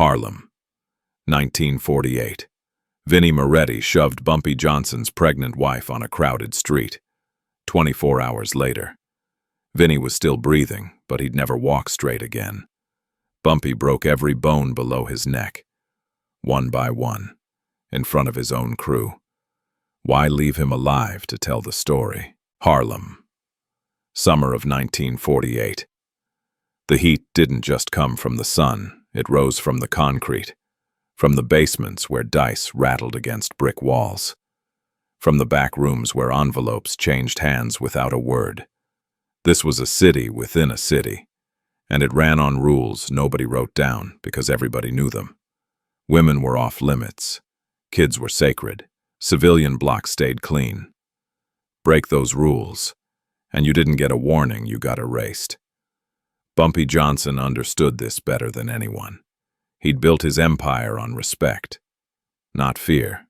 Harlem, 1948. Vinnie Moretti shoved Bumpy Johnson's pregnant wife on a crowded street. 24 hours later. Vinnie was still breathing, but he'd never walk straight again. Bumpy broke every bone below his neck, one by one, in front of his own crew. Why leave him alive to tell the story? Harlem, summer of 1948. The heat didn't just come from the sun, it rose from the concrete, from the basements where dice rattled against brick walls, from the back rooms where envelopes changed hands without a word. This was a city within a city, and it ran on rules nobody wrote down because everybody knew them. Women were off limits, kids were sacred, civilian blocks stayed clean. Break those rules, and you didn't get a warning, you got erased. Bumpy Johnson understood this better than anyone. He'd built his empire on respect, not fear.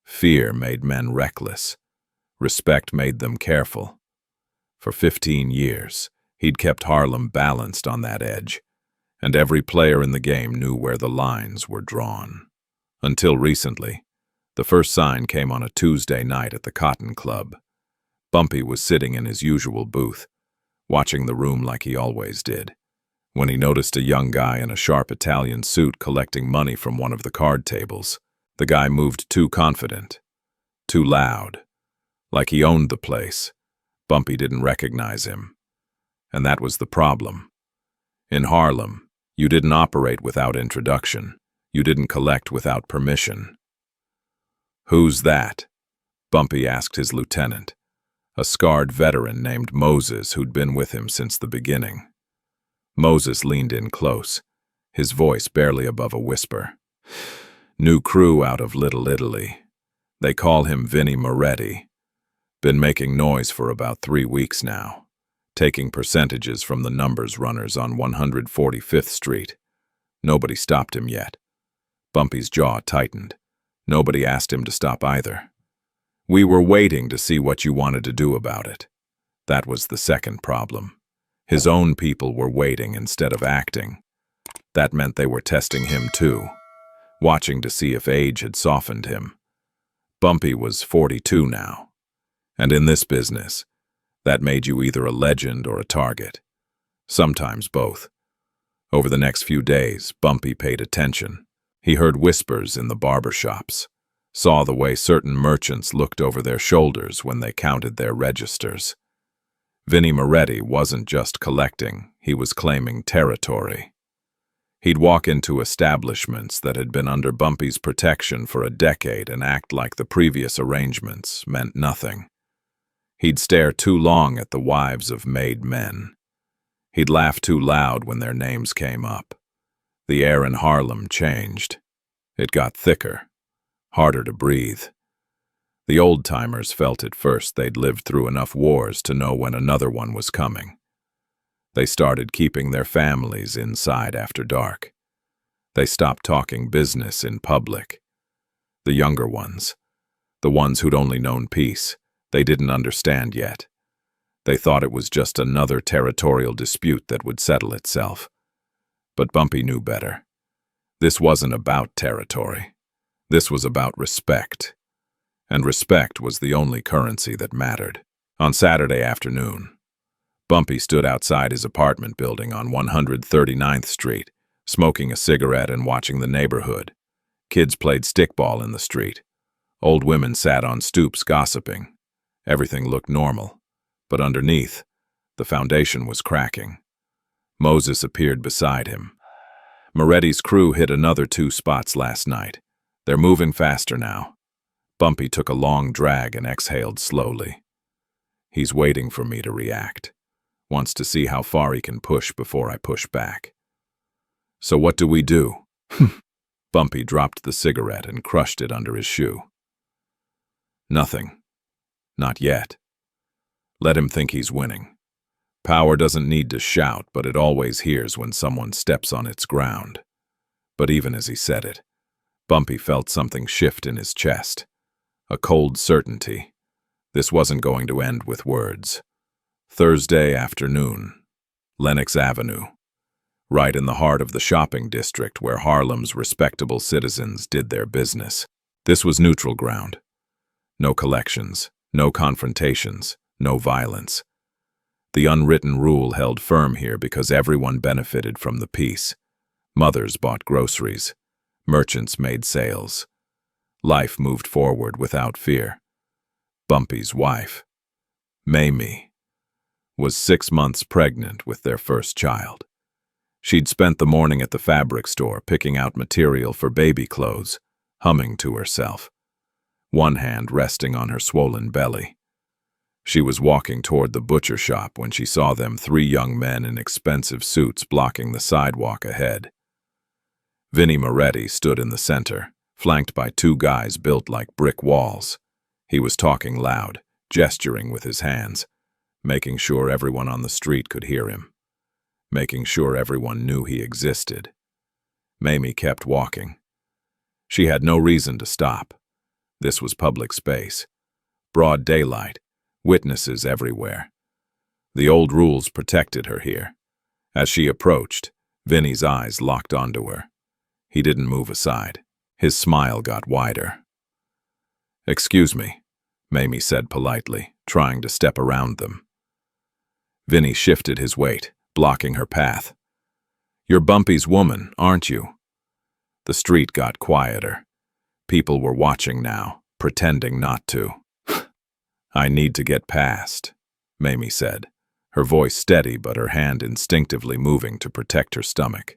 Fear made men reckless. Respect made them careful. For 15 years, he'd kept Harlem balanced on that edge, and every player in the game knew where the lines were drawn. Until recently, the first sign came on a Tuesday night at the Cotton Club. Bumpy was sitting in his usual booth, watching the room like he always did, when he noticed a young guy in a sharp Italian suit collecting money from one of the card tables. The guy moved too confident, too loud, like he owned the place. Bumpy didn't recognize him. And that was the problem. In Harlem, you didn't operate without introduction. You didn't collect without permission. "Who's that?" Bumpy asked his lieutenant, a scarred veteran named Moses who'd been with him since the beginning. Moses leaned in close, his voice barely above a whisper. "New crew out of Little Italy. They call him Vinnie Moretti. Been making noise for about 3 weeks now, taking percentages from the numbers runners on 145th Street. Nobody stopped him yet." Bumpy's jaw tightened. Nobody asked him to stop either. "We were waiting to see what you wanted to do about it." That was the second problem. His own people were waiting instead of acting. That meant they were testing him too, watching to see if age had softened him. Bumpy was 42 now, and in this business, that made you either a legend or a target. Sometimes both. Over the next few days, Bumpy paid attention. He heard whispers in the barber shops, saw the way certain merchants looked over their shoulders when they counted their registers. Vinnie Moretti wasn't just collecting, he was claiming territory. He'd walk into establishments that had been under Bumpy's protection for a decade and act like the previous arrangements meant nothing. He'd stare too long at the wives of made men. He'd laugh too loud when their names came up. The air in Harlem changed. It got thicker, harder to breathe. The old-timers felt at first they'd lived through enough wars to know when another one was coming. They started keeping their families inside after dark. They stopped talking business in public. The younger ones, the ones who'd only known peace, they didn't understand yet. They thought it was just another territorial dispute that would settle itself. But Bumpy knew better. This wasn't about territory. This was about respect. And respect was the only currency that mattered. On Saturday afternoon, Bumpy stood outside his apartment building on 139th Street, smoking a cigarette and watching the neighborhood. Kids played stickball in the street. Old women sat on stoops gossiping. Everything looked normal, but underneath, the foundation was cracking. Moses appeared beside him. "Moretti's crew hit another 2 spots last night. They're moving faster now." Bumpy took a long drag and exhaled slowly. He's waiting for me to react. Wants to see how far he can push before I push back. "So what do we do?" Bumpy dropped the cigarette and crushed it under his shoe. "Nothing. Not yet. Let him think he's winning. Power doesn't need to shout, but it always hears when someone steps on its ground." But even as he said it, Bumpy felt something shift in his chest. A cold certainty. This wasn't going to end with words. Thursday afternoon, Lenox Avenue. right in the heart of the shopping district where Harlem's respectable citizens did their business. This was neutral ground. No collections, no confrontations, no violence. The unwritten rule held firm here because everyone benefited from the peace. Mothers bought groceries. Merchants made sales. Life moved forward without fear. Bumpy's wife, Mamie, was 6 months pregnant with their first child. She'd spent the morning at the fabric store picking out material for baby clothes, humming to herself, one hand resting on her swollen belly. She was walking toward the butcher shop when she saw them 3 young men in expensive suits blocking the sidewalk ahead. Vinnie Moretti stood in the center, flanked by 2 guys built like brick walls. He was talking loud, gesturing with his hands, making sure everyone on the street could hear him, making sure everyone knew he existed. Mamie kept walking. She had no reason to stop. This was public space. Broad daylight, witnesses everywhere. The old rules protected her here. As she approached, Vinnie's eyes locked onto her. He didn't move aside. His smile got wider. "Excuse me," Mamie said politely, trying to step around them. Vinnie shifted his weight, blocking her path. "You're Bumpy's woman, aren't you?" The street got quieter. People were watching now, pretending not to. "I need to get past," Mamie said, her voice steady but her hand instinctively moving to protect her stomach.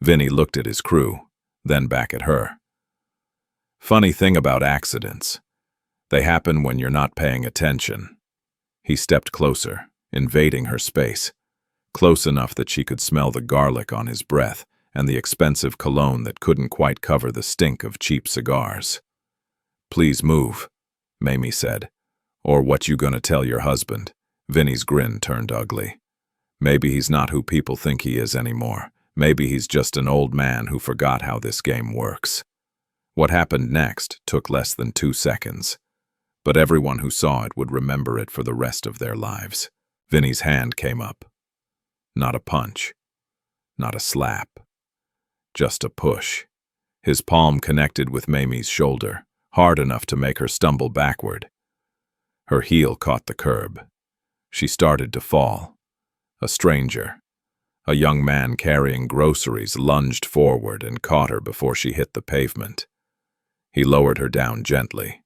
Vinnie looked at his crew, then back at her. "Funny thing about accidents. They happen when you're not paying attention." He stepped closer, invading her space, close enough that she could smell the garlic on his breath and the expensive cologne that couldn't quite cover the stink of cheap cigars. "Please move," Mamie said. "Or what you gonna tell your husband?" Vinnie's grin turned ugly. Maybe he's not who people think he is anymore. Maybe he's just an old man who forgot how this game works. What happened next took less than 2 seconds, but everyone who saw it would remember it for the rest of their lives. Vinnie's hand came up. Not a punch, not a slap, just a push. His palm connected with Mamie's shoulder, hard enough to make her stumble backward. Her heel caught the curb. She started to fall. A stranger, a young man carrying groceries, lunged forward and caught her before she hit the pavement. He lowered her down gently,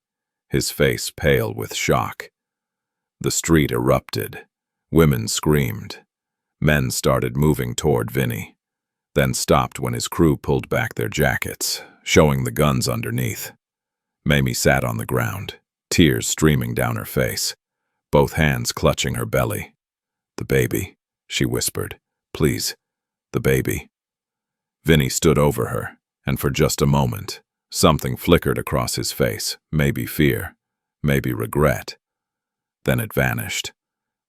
his face pale with shock. The street erupted. Women screamed. Men started moving toward Vinnie, then stopped when his crew pulled back their jackets, showing the guns underneath. Mamie sat on the ground, tears streaming down her face, both hands clutching her belly. "The baby," she whispered. "Please, the baby." Vinnie stood over her, and for just a moment, something flickered across his face, maybe fear, maybe regret. Then it vanished,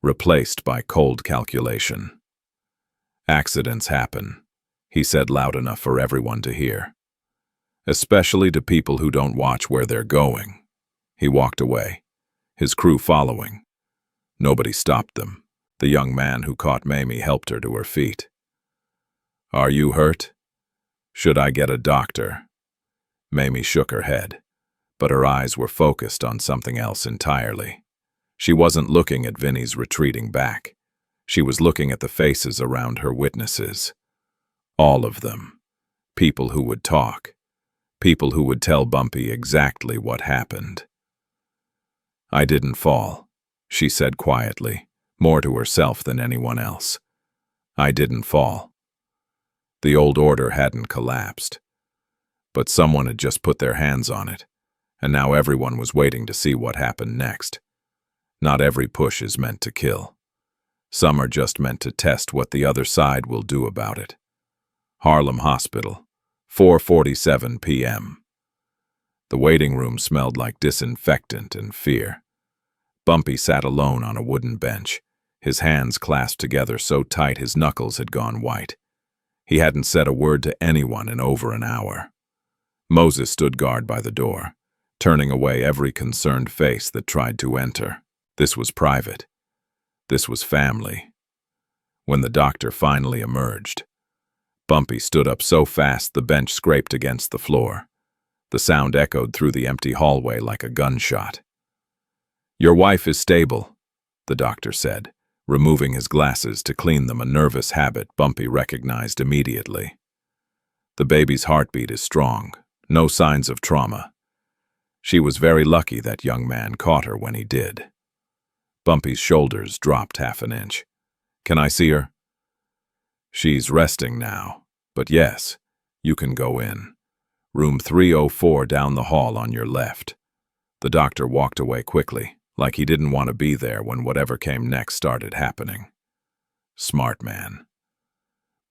replaced by cold calculation. "Accidents happen," he said loud enough for everyone to hear. "Especially to people who don't watch where they're going." He walked away, his crew following. Nobody stopped them. The young man who caught Mamie helped her to her feet. "Are you hurt? Should I get a doctor?" Mamie shook her head, but her eyes were focused on something else entirely. She wasn't looking at Vinnie's retreating back. She was looking at the faces around her witnesses. All of them. People who would talk. People who would tell Bumpy exactly what happened. "I didn't fall," she said quietly, more to herself than anyone else. "I didn't fall." The old order hadn't collapsed, but someone had just put their hands on it, and now everyone was waiting to see what happened next. Not every push is meant to kill. Some are just meant to test what the other side will do about it. Harlem Hospital, 4:47 p.m. The waiting room smelled like disinfectant and fear. Bumpy sat alone on a wooden bench, his hands clasped together so tight his knuckles had gone white. He hadn't said a word to anyone in over an hour. Moses stood guard by the door, turning away every concerned face that tried to enter. This was private. This was family. When the doctor finally emerged, Bumpy stood up so fast the bench scraped against the floor. The sound echoed through the empty hallway like a gunshot. "Your wife is stable," the doctor said, removing his glasses to clean them, a nervous habit Bumpy recognized immediately. "The baby's heartbeat is strong, no signs of trauma. She was very lucky that young man caught her when he did." Bumpy's shoulders dropped half an inch. "Can I see her?" "She's resting now, but yes, you can go in. Room 304 down the hall on your left." The doctor walked away quickly, like he didn't want to be there when whatever came next started happening. Smart man.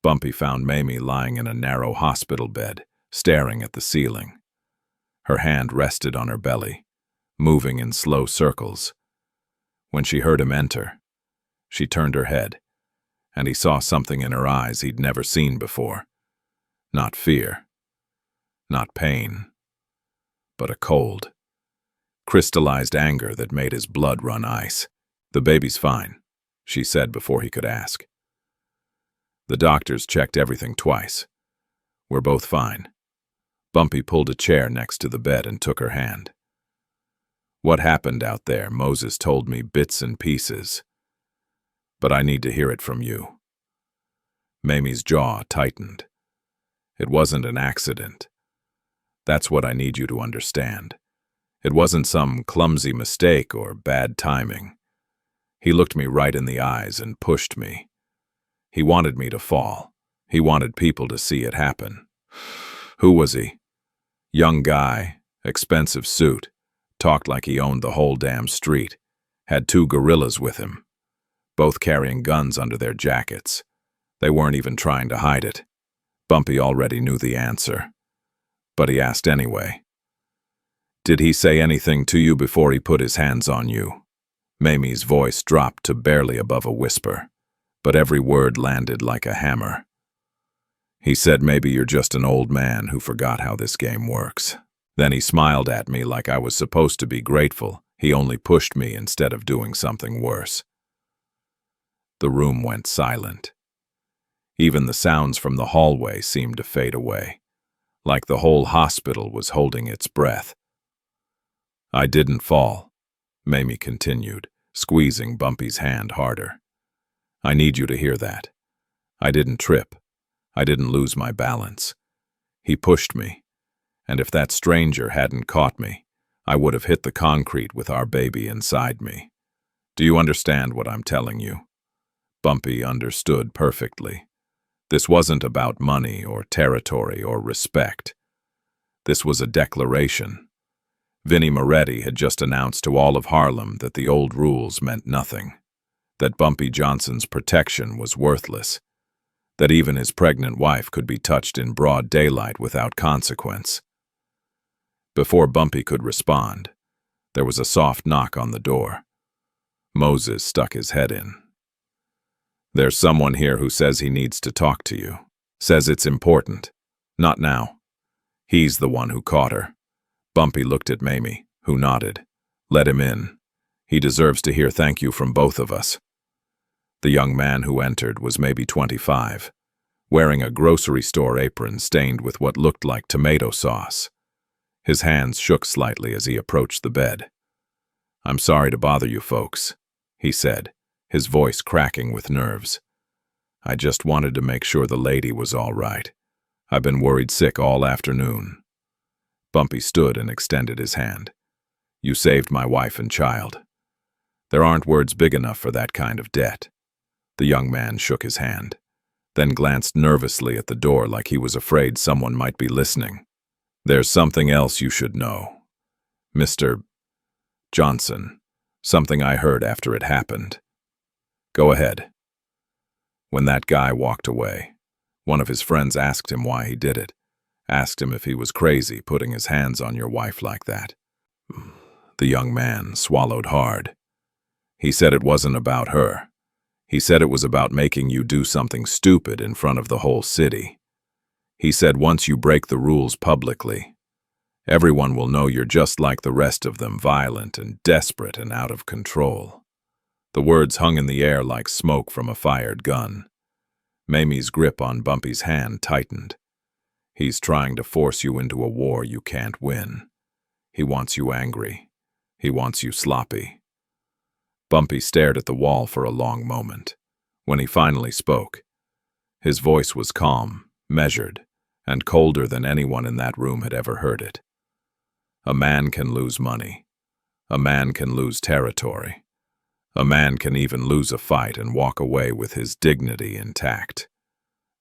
Bumpy found Mamie lying in a narrow hospital bed, staring at the ceiling. Her hand rested on her belly, moving in slow circles. When she heard him enter, she turned her head, and he saw something in her eyes he'd never seen before. Not fear, not pain, but a cold, crystallized anger that made his blood run ice. "The baby's fine," she said before he could ask. "The doctors checked everything twice. We're both fine." Bumpy pulled a chair next to the bed and took her hand. "What happened out there, Moses told me bits and pieces. But I need to hear it from you." Mamie's jaw tightened. "It wasn't an accident. That's what I need you to understand. It wasn't some clumsy mistake or bad timing. He looked me right in the eyes and pushed me. He wanted me to fall. He wanted people to see it happen." "Who was he?" "Young guy, expensive suit, talked like he owned the whole damn street. Had 2 gorillas with him, both carrying guns under their jackets. They weren't even trying to hide it." Bumpy already knew the answer, but he asked anyway. "Did he say anything to you before he put his hands on you?" Mamie's voice dropped to barely above a whisper, but every word landed like a hammer. "He said maybe you're just an old man who forgot how this game works. Then he smiled at me like I was supposed to be grateful. He only pushed me instead of doing something worse." The room went silent. Even the sounds from the hallway seemed to fade away, like the whole hospital was holding its breath. "I didn't fall," Mamie continued, squeezing Bumpy's hand harder. "I need you to hear that. I didn't trip. I didn't lose my balance. He pushed me, and if that stranger hadn't caught me, I would have hit the concrete with our baby inside me. Do you understand what I'm telling you?" Bumpy understood perfectly. This wasn't about money or territory or respect. This was a declaration. Vinnie Moretti had just announced to all of Harlem that the old rules meant nothing, that Bumpy Johnson's protection was worthless, that even his pregnant wife could be touched in broad daylight without consequence. Before Bumpy could respond, there was a soft knock on the door. Moses stuck his head in. "There's someone here who says he needs to talk to you. Says it's important. Not now. He's the one who caught her." Bumpy looked at Mamie, who nodded. "Let him in. He deserves to hear thank you from both of us." The young man who entered was maybe 25, wearing a grocery store apron stained with what looked like tomato sauce. His hands shook slightly as he approached the bed. "I'm sorry to bother you folks," he said, his voice cracking with nerves. "I just wanted to make sure the lady was all right. I've been worried sick all afternoon." Bumpy stood and extended his hand. "You saved my wife and child. There aren't words big enough for that kind of debt." The young man shook his hand, then glanced nervously at the door like he was afraid someone might be listening. "There's something else you should know. Mr. Johnson, something I heard after it happened." "Go ahead." When that guy walked away, one of his friends asked him why he did it, asked him if he was crazy putting his hands on your wife like that. The young man swallowed hard. He said it wasn't about her. He said it was about making you do something stupid in front of the whole city. He said once you break the rules publicly, everyone will know you're just like the rest of them, violent and desperate and out of control. The words hung in the air like smoke from a fired gun. Mamie's grip on Bumpy's hand tightened. He's trying to force you into a war you can't win. He wants you angry. He wants you sloppy. Bumpy stared at the wall for a long moment. When he finally spoke, his voice was calm, measured, and colder than anyone in that room had ever heard it. A man can lose money. A man can lose territory. A man can even lose a fight and walk away with his dignity intact.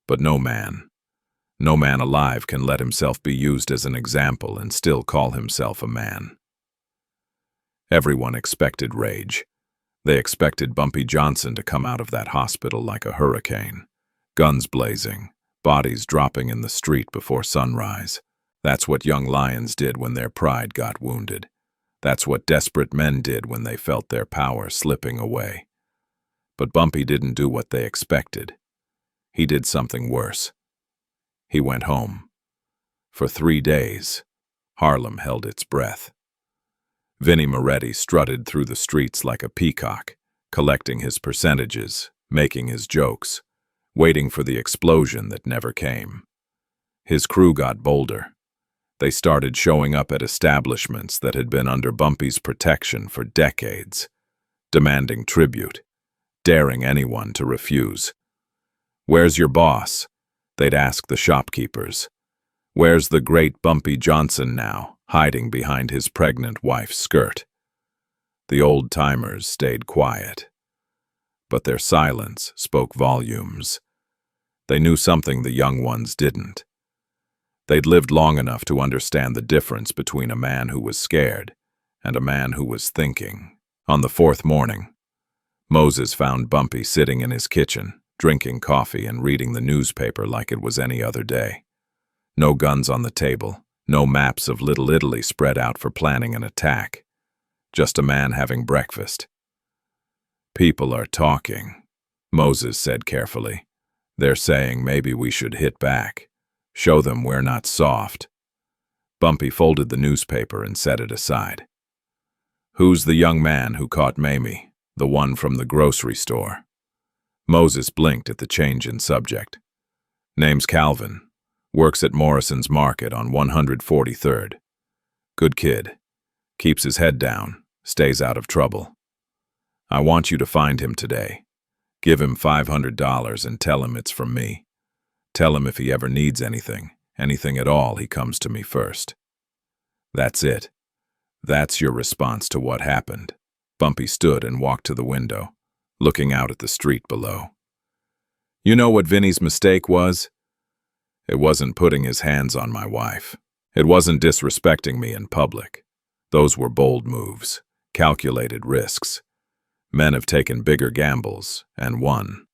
But no man alive can let himself be used as an example and still call himself a man. Everyone expected rage. They expected Bumpy Johnson to come out of that hospital like a hurricane, guns blazing, bodies dropping in the street before sunrise. That's what young lions did when their pride got wounded. That's what desperate men did when they felt their power slipping away. But Bumpy didn't do what they expected. He did something worse. He went home. For 3 days, Harlem held its breath. Vinnie Moretti strutted through the streets like a peacock, collecting his percentages, making his jokes, waiting for the explosion that never came. His crew got bolder. They started showing up at establishments that had been under Bumpy's protection for decades, demanding tribute, daring anyone to refuse. "Where's your boss?" they'd ask the shopkeepers. "Where's the great Bumpy Johnson now, hiding behind his pregnant wife's skirt?" The old-timers stayed quiet, but their silence spoke volumes. They knew something the young ones didn't. They'd lived long enough to understand the difference between a man who was scared and a man who was thinking. On the 4th morning, Moses found Bumpy sitting in his kitchen, drinking coffee and reading the newspaper like it was any other day. No guns on the table, no maps of Little Italy spread out for planning an attack. Just a man having breakfast. "People are talking," Moses said carefully. "They're saying maybe we should hit back. Show them we're not soft." Bumpy folded the newspaper and set it aside. "Who's the young man who caught Mamie, the one from the grocery store?" Moses blinked at the change in subject. "Name's Calvin. Works at Morrison's Market on 143rd. Good kid. Keeps his head down, stays out of trouble. I want you to find him today. Give him $500 and tell him it's from me. Tell him if he ever needs anything at all, he comes to me first." That's it. That's your response to what happened. Bumpy stood and walked to the window, looking out at the street below. "You know what Vinnie's mistake was? It wasn't putting his hands on my wife. It wasn't disrespecting me in public. Those were bold moves, calculated risks. Men have taken bigger gambles and won."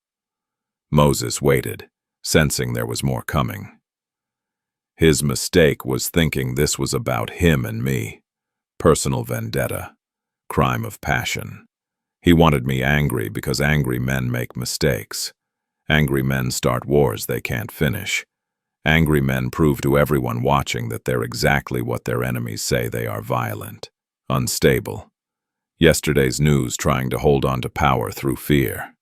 Moses waited, sensing there was more coming. "His mistake was thinking this was about him and me. Personal vendetta. Crime of passion. He wanted me angry because angry men make mistakes. Angry men start wars they can't finish. Angry men prove to everyone watching that they're exactly what their enemies say they are: violent, unstable. Yesterday's news trying to hold on to power through fear.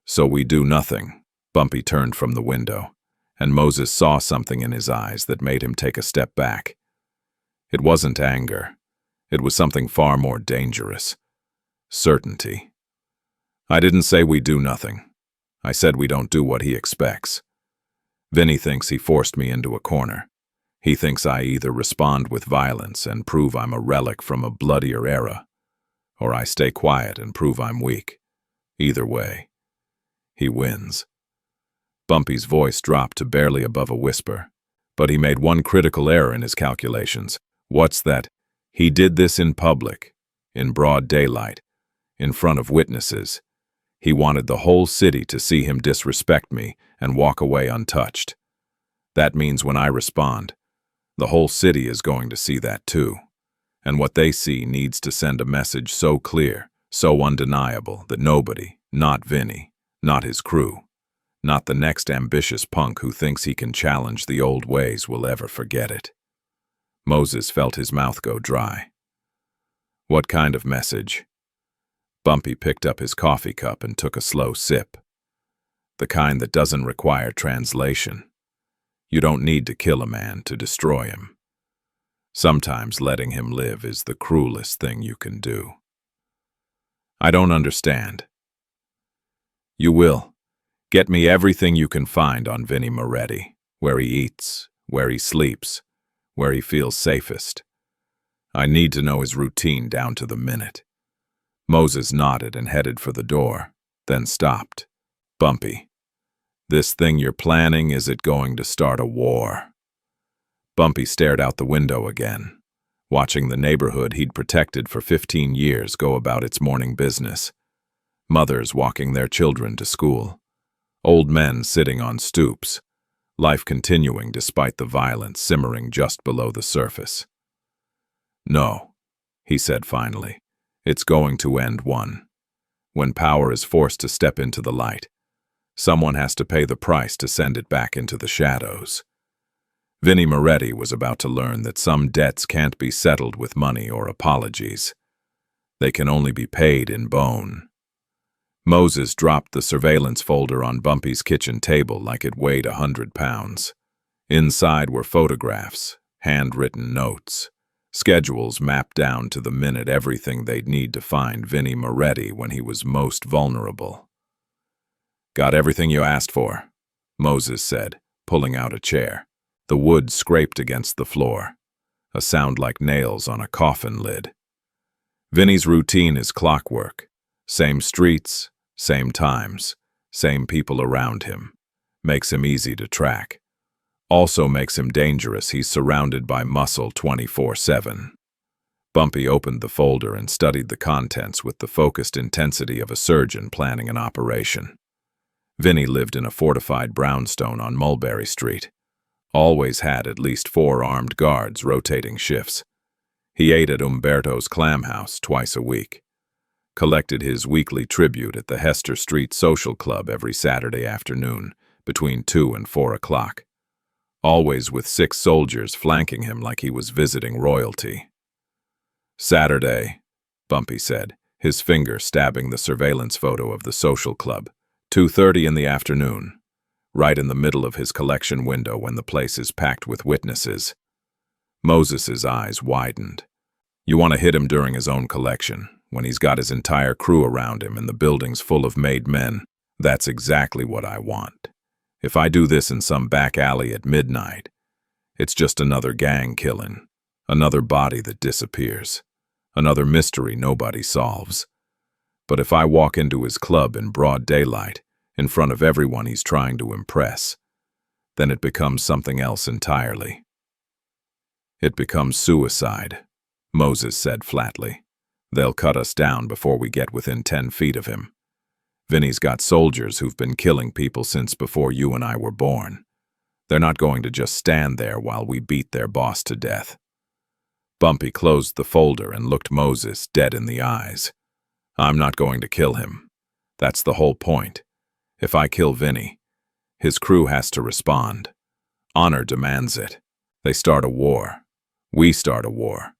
So we do nothing." Bumpy turned from the window, and Moses saw something in his eyes that made him take a step back. It wasn't anger. It was something far more dangerous. Certainty. "I didn't say we do nothing. I said we don't do what he expects. Vinnie thinks he forced me into a corner. He thinks I either respond with violence and prove I'm a relic from a bloodier era, or I stay quiet and prove I'm weak. Either way, he wins." Bumpy's voice dropped to barely above a whisper, but he made one critical error in his calculations. "What's that? He did this in public, in broad daylight, in front of witnesses. He wanted the whole city to see him disrespect me and walk away untouched. That means when I respond, the whole city is going to see that too. And what they see needs to send a message so clear, so undeniable, that nobody, not Vinnie, not his crew, not the next ambitious punk who thinks he can challenge the old ways, will ever forget it." Moses felt his mouth go dry. "What kind of message?" Bumpy picked up his coffee cup and took a slow sip. the kind that doesn't require translation. You don't need to kill a man to destroy him. Sometimes letting him live is the cruelest thing you can do. I don't understand. You will. Get me everything you can find on Vinnie Moretti, where he eats, where he sleeps, where he feels safest. I need to know his routine down to the minute. Moses nodded and headed for the door, then stopped. Bumpy, this thing you're planning, is it going to start a war? Bumpy stared out the window again, watching the neighborhood he'd protected for 15 years go about its morning business. Mothers walking their children to school. Old men sitting on stoops. Life continuing despite the violence simmering just below the surface. No, he said finally. It's going to end when power is forced to step into the light. Someone has to pay the price to send it back into the shadows. Vinnie Moretti was about to learn that some debts can't be settled with money or apologies. They can only be paid in bone. Moses dropped the surveillance folder on Bumpy's kitchen table like it weighed 100 pounds. Inside were photographs, handwritten notes, schedules mapped down to the minute everything they'd need to find Vinnie Moretti when he was most vulnerable. Got everything you asked for, Moses said, pulling out a chair. The wood scraped against the floor, a sound like nails on a coffin lid. Vinnie's routine is clockwork. Same streets, same times, same people around him. Makes him easy to track. Also makes him dangerous. He's surrounded by muscle 24/7. Bumpy opened the folder and studied the contents with the focused intensity of a surgeon planning an operation. Vinnie lived in a fortified brownstone on Mulberry Street. Always had at least 4 armed guards rotating shifts. He ate at Umberto's Clam House twice a week. Collected his weekly tribute at the Hester Street Social Club every Saturday afternoon between 2 and 4 o'clock. Always with 6 soldiers flanking him like he was visiting royalty. Saturday, Bumpy said, his finger stabbing the surveillance photo of the social club. 2:30 in the afternoon, right in the middle of his collection window when the place is packed with witnesses. Moses's eyes widened. You want to hit him during his own collection, when he's got his entire crew around him and the building's full of made men. That's exactly what I want. If I do this in some back alley at midnight, it's just another gang killing, another body that disappears, another mystery nobody solves. But if I walk into his club in broad daylight, in front of everyone he's trying to impress, then it becomes something else entirely. It becomes suicide, Moses said flatly. They'll cut us down before we get within 10 feet of him. Vinnie's got soldiers who've been killing people since before you and I were born. They're not going to just stand there while we beat their boss to death. Bumpy closed the folder and looked Moses dead in the eyes. I'm not going to kill him. That's the whole point. If I kill Vinnie, his crew has to respond. Honor demands it. They start a war. We start a war.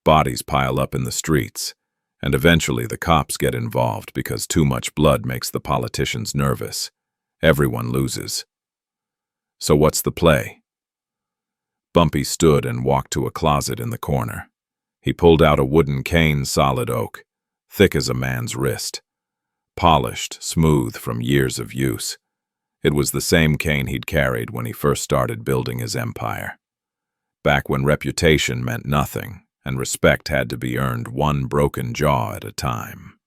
Bodies pile up in the streets, and eventually the cops get involved because too much blood makes the politicians nervous. Everyone loses. So what's the play? Bumpy stood and walked to a closet in the corner. He pulled out a wooden cane, solid oak, thick as a man's wrist. Polished, smooth from years of use. It was the same cane he'd carried when he first started building his empire. Back when reputation meant nothing, and respect had to be earned one broken jaw at a time.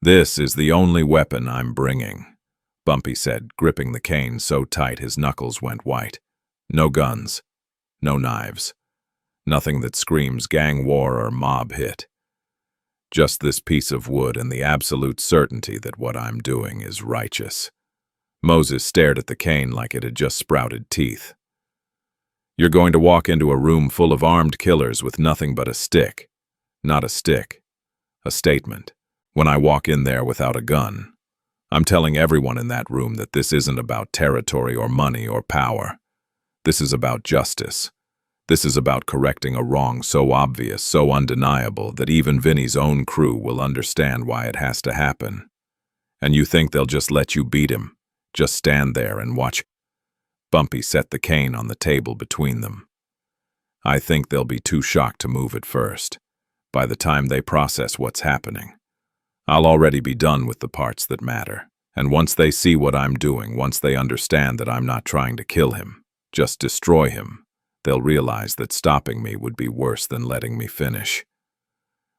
This is the only weapon I'm bringing, Bumpy said, gripping the cane so tight his knuckles went white. No guns, no knives, nothing that screams gang war or mob hit. Just this piece of wood and the absolute certainty that what I'm doing is righteous. Moses stared at the cane like it had just sprouted teeth. You're going to walk into a room full of armed killers with nothing but a stick. Not a stick. A statement. When I walk in there without a gun, I'm telling everyone in that room that this isn't about territory or money or power. This is about justice. This is about correcting a wrong so obvious, so undeniable, that even Vinnie's own crew will understand why it has to happen. And you think they'll just let you beat him? Just stand there and watch? Bumpy set the cane on the table between them. I think they'll be too shocked to move at first. By the time they process what's happening, I'll already be done with the parts that matter. And once they see what I'm doing, once they understand that I'm not trying to kill him, just destroy him, they'll realize that stopping me would be worse than letting me finish.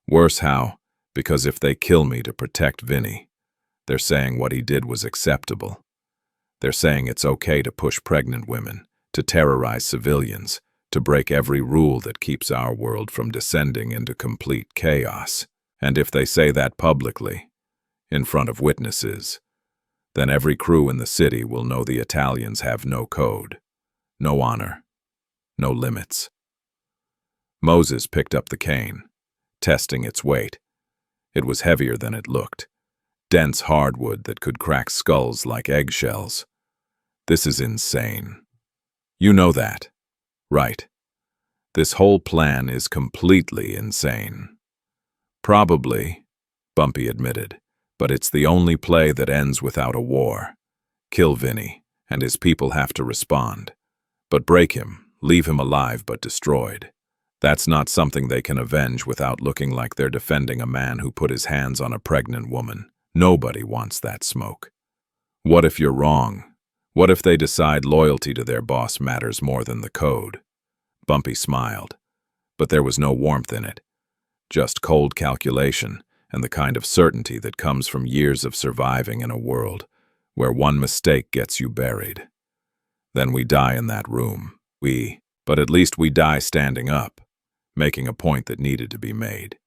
Worse how? Because if they kill me to protect Vinnie, they're saying what he did was acceptable. They're saying it's okay to push pregnant women, to terrorize civilians, to break every rule that keeps our world from descending into complete chaos. And if they say that publicly, in front of witnesses, then every crew in the city will know the Italians have no code, no honor, no limits. Moses picked up the cane, testing its weight. It was heavier than it looked, dense hardwood that could crack skulls like eggshells. This is insane. You know that, right? This whole plan is completely insane. Probably, Bumpy admitted, but it's the only play that ends without a war. Kill Vinnie, and his people have to respond. But break him, leave him alive but destroyed. That's not something they can avenge without looking like they're defending a man who put his hands on a pregnant woman. Nobody wants that smoke. What if you're wrong? What if they decide loyalty to their boss matters more than the code? Bumpy smiled, but there was no warmth in it. Just cold calculation and the kind of certainty that comes from years of surviving in a world where one mistake gets you buried. Then we die in that room. But at least we die standing up, making a point that needed to be made.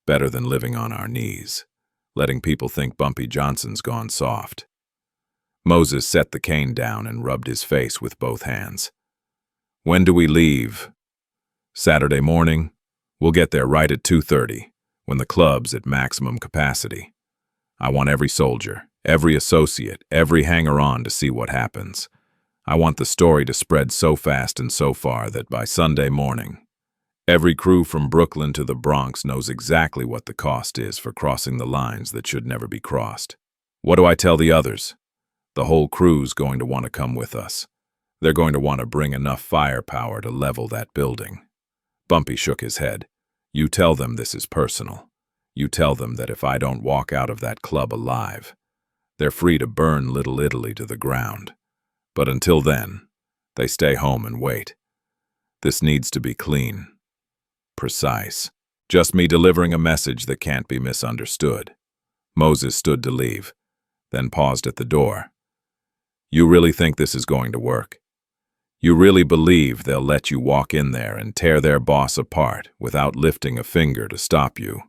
Better than living on our knees, letting people think Bumpy Johnson's gone soft. Moses set the cane down and rubbed his face with both hands. When do we leave? Saturday morning. We'll get there right at 2:30, when the club's at maximum capacity. I want every soldier, every associate, every hanger-on to see what happens. I want the story to spread so fast and so far that by Sunday morning, every crew from Brooklyn to the Bronx knows exactly what the cost is for crossing the lines that should never be crossed. What do I tell the others? The whole crew's going to want to come with us. They're going to want to bring enough firepower to level that building. Bumpy shook his head. You tell them this is personal. You tell them that if I don't walk out of that club alive, they're free to burn Little Italy to the ground. But until then, they stay home and wait. This needs to be clean, precise. Just me delivering a message that can't be misunderstood. Moses stood to leave, then paused at the door. You really think this is going to work? You really believe they'll let you walk in there and tear their boss apart without lifting a finger to stop you?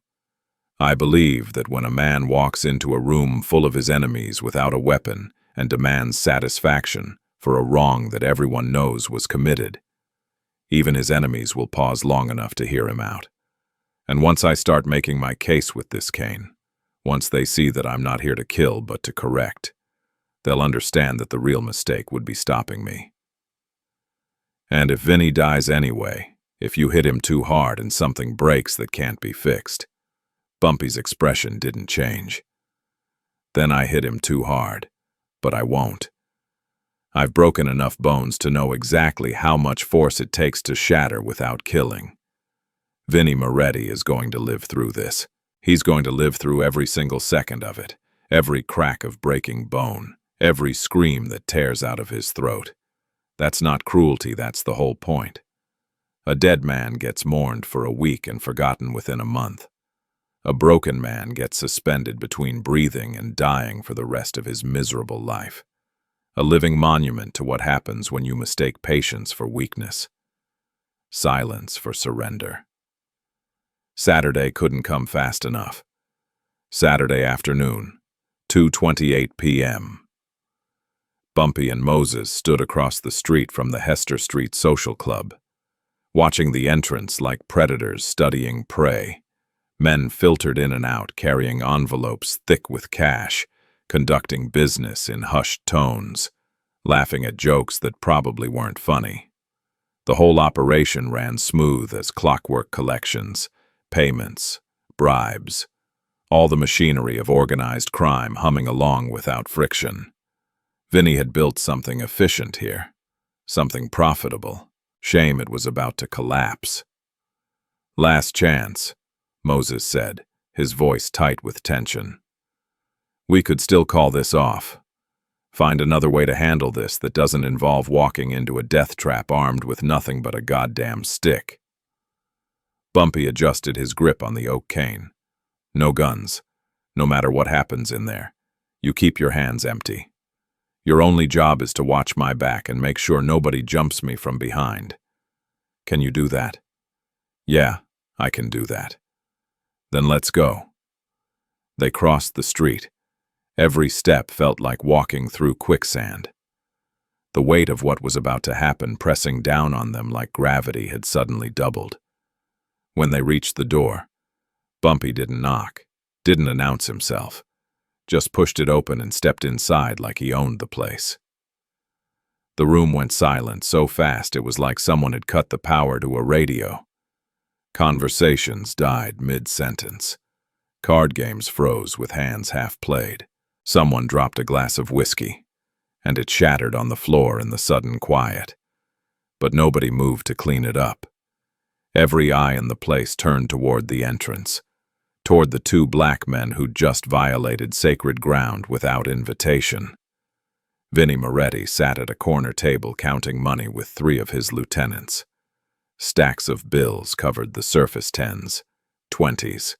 I believe that when a man walks into a room full of his enemies without a weapon and demands satisfaction for a wrong that everyone knows was committed, even his enemies will pause long enough to hear him out. And once I start making my case with this cane, once they see that I'm not here to kill but to correct, they'll understand that the real mistake would be stopping me. And if Vinnie dies anyway, if you hit him too hard and something breaks that can't be fixed, Bumpy's expression didn't change. Then I hit him too hard, but I won't. I've broken enough bones to know exactly how much force it takes to shatter without killing. Vinnie Moretti is going to live through this. He's going to live through every single second of it, every crack of breaking bone, every scream that tears out of his throat. That's not cruelty, that's the whole point. A dead man gets mourned for a week and forgotten within a month. A broken man gets suspended between breathing and dying for the rest of his miserable life. A living monument to what happens when you mistake patience for weakness, silence for surrender. Saturday couldn't come fast enough. Saturday afternoon, 2:28 p.m. Bumpy and Moses stood across the street from the Hester Street Social Club, watching the entrance like predators studying prey. Men filtered in and out, carrying envelopes thick with cash, conducting business in hushed tones, laughing at jokes that probably weren't funny. The whole operation ran smooth as clockwork collections, payments, bribes, all the machinery of organized crime humming along without friction. Vinnie had built something efficient here, something profitable. Shame it was about to collapse. "Last chance," Moses said, his voice tight with tension. "We could still call this off. Find another way to handle this that doesn't involve walking into a death trap armed with nothing but a goddamn stick." Bumpy adjusted his grip on the oak cane. "No guns. No matter what happens in there. You keep your hands empty. Your only job is to watch my back and make sure nobody jumps me from behind. Can you do that?" "Yeah, I can do that." "Then let's go." They crossed the street. Every step felt like walking through quicksand. The weight of what was about to happen pressing down on them like gravity had suddenly doubled. When they reached the door, Bumpy didn't knock, didn't announce himself, just pushed it open and stepped inside like he owned the place. The room went silent so fast it was like someone had cut the power to a radio. Conversations died mid-sentence. Card games froze with hands half-played. Someone dropped a glass of whiskey, and it shattered on the floor in the sudden quiet. But nobody moved to clean it up. Every eye in the place turned toward the entrance, toward the two black men who'd just violated sacred ground without invitation. Vinnie Moretti sat at a corner table counting money with 3 of his lieutenants. Stacks of bills covered the surface 10s, 20s,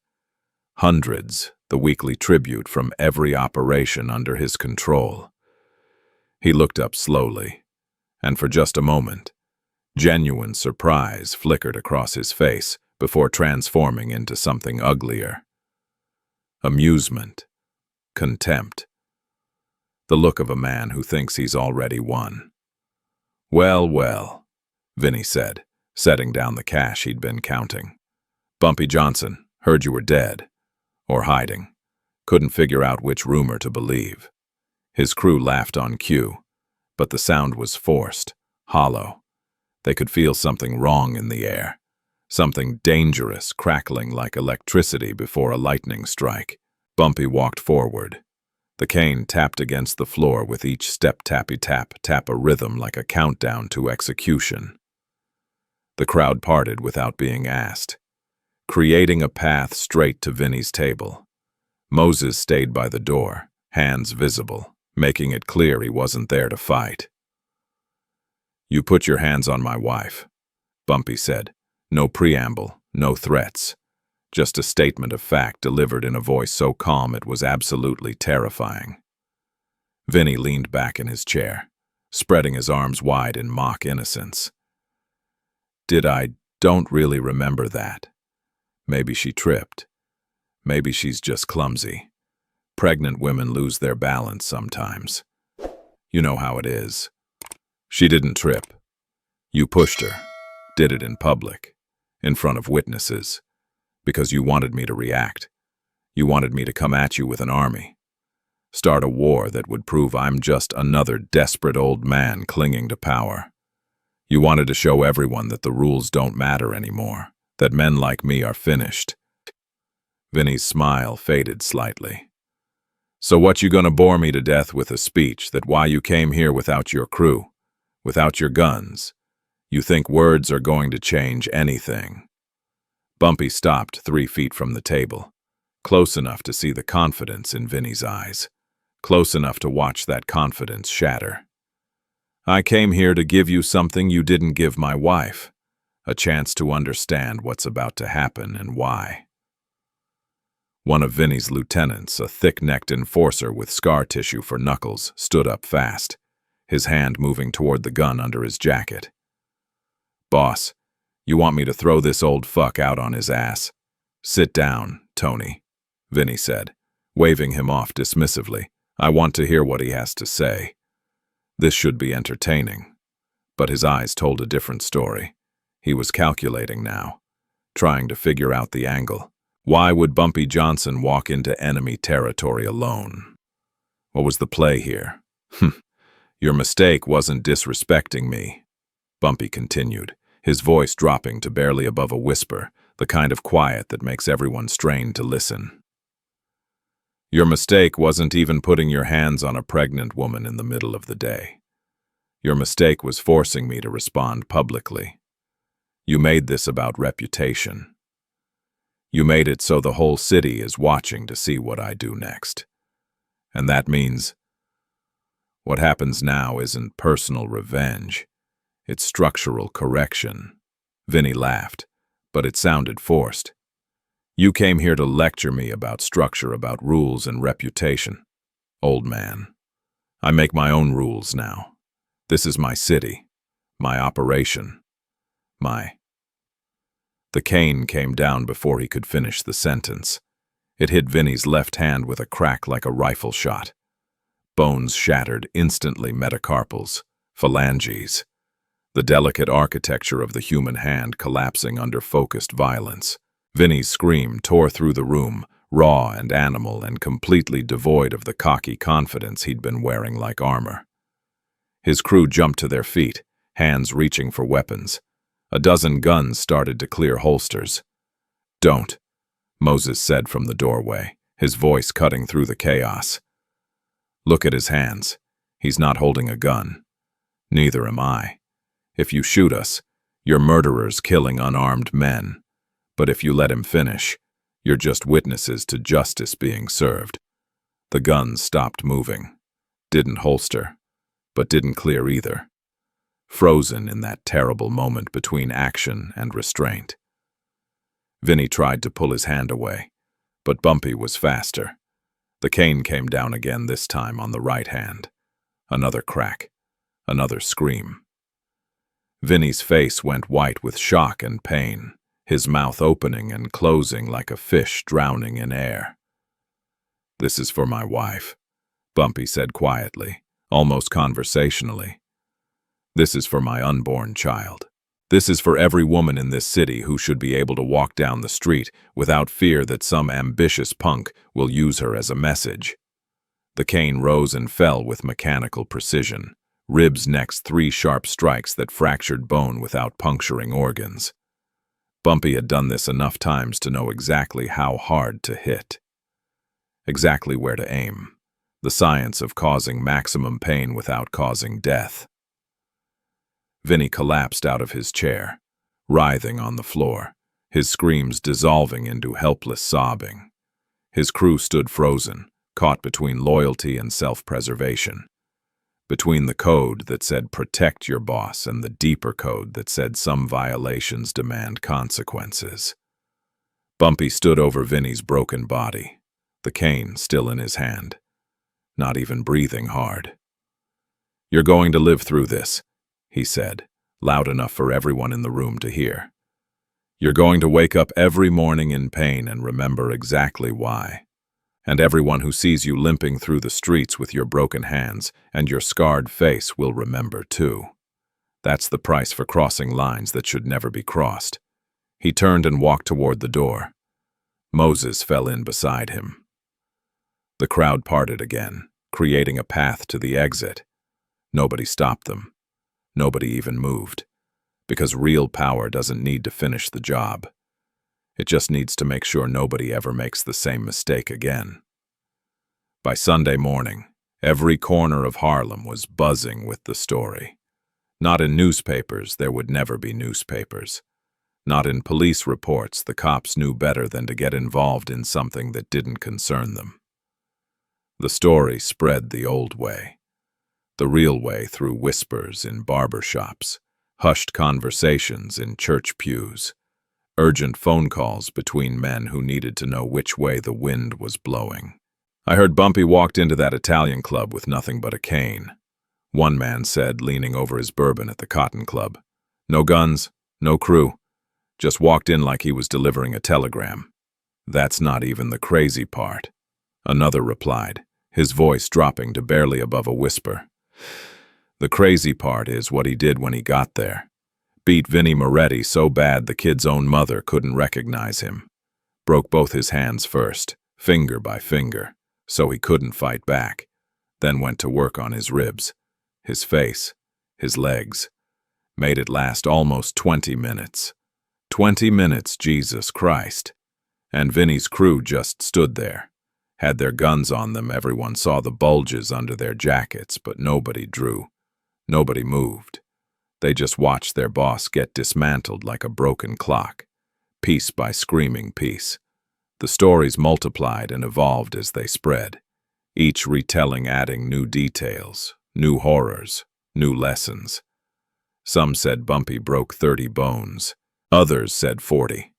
hundreds, the weekly tribute from every operation under his control. He looked up slowly, and for just a moment, genuine surprise flickered across his face before transforming into something uglier. Amusement, contempt, the look of a man who thinks he's already won. "Well, well," Vinnie said, setting down the cash he'd been counting. "Bumpy Johnson, heard you were dead. Or hiding. Couldn't figure out which rumor to believe." His crew laughed on cue, but the sound was forced, hollow. They could feel something wrong in the air, something dangerous crackling like electricity before a lightning strike. Bumpy walked forward. The cane tapped against the floor with each step tappy-tap, a rhythm like a countdown to execution. The crowd parted without being asked, creating a path straight to Vinnie's table. Moses stayed by the door, hands visible, making it clear he wasn't there to fight. "You put your hands on my wife," Bumpy said. No preamble, no threats. Just a statement of fact delivered in a voice so calm it was absolutely terrifying. Vinnie leaned back in his chair, spreading his arms wide in mock innocence. I don't really remember that. Maybe she tripped. Maybe she's just clumsy. Pregnant women lose their balance sometimes. You know how it is. She didn't trip. You pushed her. Did it in public. In front of witnesses. Because you wanted me to react. You wanted me to come at you with an army. Start a war that would prove I'm just another desperate old man clinging to power. You wanted to show everyone that the rules don't matter anymore. That men like me are finished. Vinnie's smile faded slightly. "So what, you gonna bore me to death with a speech that why you came here without your crew, without your guns? You think words are going to change anything?" Bumpy stopped 3 feet from the table, close enough to see the confidence in Vinnie's eyes, close enough to watch that confidence shatter. "I came here to give you something you didn't give my wife. A chance to understand what's about to happen and why." One of Vinnie's lieutenants, a thick-necked enforcer with scar tissue for knuckles, stood up fast, his hand moving toward the gun under his jacket. "Boss, you want me to throw this old fuck out on his ass?" "Sit down, Tony," Vinnie said, waving him off dismissively. "I want to hear what he has to say." This should be entertaining, but his eyes told a different story. He was calculating now, trying to figure out the angle. Why would Bumpy Johnson walk into enemy territory alone? What was the play here? "Your mistake wasn't disrespecting me," Bumpy continued, his voice dropping to barely above a whisper, the kind of quiet that makes everyone strain to listen. Your mistake wasn't even putting your hands on a pregnant woman in the middle of the day. Your mistake was forcing me to respond publicly. You made this about reputation. You made it so the whole city is watching to see what I do next. And that means what happens now isn't personal revenge. It's structural correction. Vinnie laughed, but it sounded forced. You came here to lecture me about structure, about rules and reputation. Old man, I make my own rules now. This is my city, my operation, my... The cane came down before he could finish the sentence. It hit Vinnie's left hand with a crack like a rifle shot. Bones shattered instantly, metacarpals, phalanges. The delicate architecture of the human hand collapsing under focused violence. Vinnie's scream tore through the room, raw and animal and completely devoid of the cocky confidence he'd been wearing like armor. His crew jumped to their feet, hands reaching for weapons. A dozen guns started to clear holsters. "Don't," Moses said from the doorway, his voice cutting through the chaos. "Look at his hands. He's not holding a gun. Neither am I. If you shoot us, you're murderers killing unarmed men. But if you let him finish, you're just witnesses to justice being served." The guns stopped moving. Didn't holster, but didn't clear either. Frozen in that terrible moment between action and restraint. Vinnie tried to pull his hand away, but Bumpy was faster. The cane came down again, this time on the right hand. Another crack, another scream. Vinnie's face went white with shock and pain, his mouth opening and closing like a fish drowning in air. "This is for my wife," Bumpy said quietly, almost conversationally. "This is for my unborn child. This is for every woman in this city who should be able to walk down the street without fear that some ambitious punk will use her as a message." The cane rose and fell with mechanical precision, ribs next 3 sharp strikes that fractured bone without puncturing organs. Bumpy had done this enough times to know exactly how hard to hit. Exactly where to aim. The science of causing maximum pain without causing death. Vinnie collapsed out of his chair, writhing on the floor, his screams dissolving into helpless sobbing. His crew stood frozen, caught between loyalty and self-preservation. Between the code that said protect your boss and the deeper code that said some violations demand consequences. Bumpy stood over Vinnie's broken body, the cane still in his hand, not even breathing hard. "You're going to live through this," he said, loud enough for everyone in the room to hear. "You're going to wake up every morning in pain and remember exactly why. And everyone who sees you limping through the streets with your broken hands and your scarred face will remember too. That's the price for crossing lines that should never be crossed." He turned and walked toward the door. Moses fell in beside him. The crowd parted again, creating a path to the exit. Nobody stopped them. Nobody even moved, because real power doesn't need to finish the job. It just needs to make sure nobody ever makes the same mistake again. By Sunday morning, every corner of Harlem was buzzing with the story. Not in newspapers, there would never be newspapers. Not in police reports, the cops knew better than to get involved in something that didn't concern them. The story spread the old way. The real way, through whispers in barber shops, hushed conversations in church pews, urgent phone calls between men who needed to know which way the wind was blowing. "I heard Bumpy walked into that Italian club with nothing but a cane," one man said, leaning over his bourbon at the Cotton Club. "No guns, no crew. Just walked in like he was delivering a telegram." "That's not even the crazy part," another replied, his voice dropping to barely above a whisper. "The crazy part is what he did when he got there. Beat Vinnie Moretti so bad the kid's own mother couldn't recognize him. Broke both his hands first, finger by finger, so he couldn't fight back. Then went to work on his ribs, his face, his legs. Made it last almost 20 minutes. 20 minutes, Jesus Christ. And Vinnie's crew just stood there, Had their guns on them, everyone saw the bulges under their jackets, but nobody drew. Nobody moved. They just watched their boss get dismantled like a broken clock, piece by screaming piece. The stories multiplied and evolved as they spread, each retelling adding new details, new horrors, new lessons. Some said Bumpy broke 30 bones. Others said 40.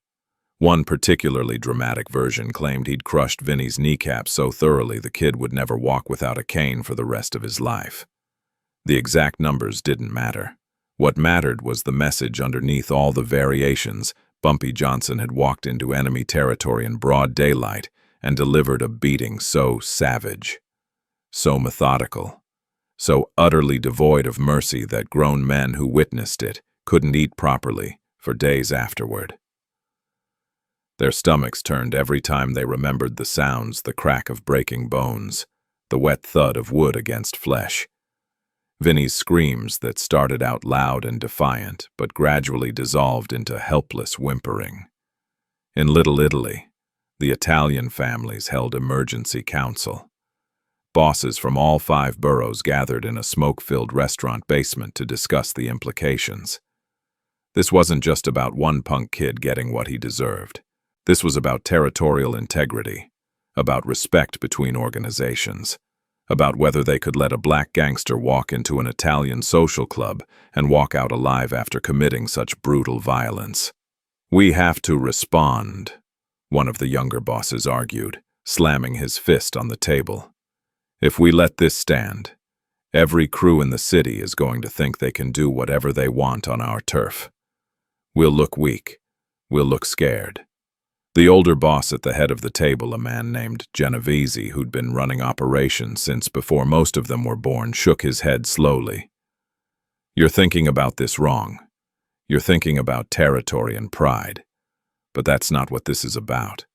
One particularly dramatic version claimed he'd crushed Vinnie's kneecap so thoroughly the kid would never walk without a cane for the rest of his life. The exact numbers didn't matter. What mattered was the message underneath all the variations. Bumpy Johnson had walked into enemy territory in broad daylight and delivered a beating so savage, so methodical, so utterly devoid of mercy that grown men who witnessed it couldn't eat properly for days afterward. Their stomachs turned every time they remembered the sounds, the crack of breaking bones, the wet thud of wood against flesh. Vinnie's screams that started out loud and defiant, but gradually dissolved into helpless whimpering. In Little Italy, the Italian families held emergency council. Bosses from all 5 boroughs gathered in a smoke-filled restaurant basement to discuss the implications. This wasn't just about one punk kid getting what he deserved. This was about territorial integrity, about respect between organizations, about whether they could let a black gangster walk into an Italian social club and walk out alive after committing such brutal violence. "We have to respond," one of the younger bosses argued, slamming his fist on the table. "If we let this stand, every crew in the city is going to think they can do whatever they want on our turf. We'll look weak. We'll look scared." The older boss at the head of the table, a man named Genovese, who'd been running operations since before most of them were born, shook his head slowly. "You're thinking about this wrong. You're thinking about territory and pride. But that's not what this is about."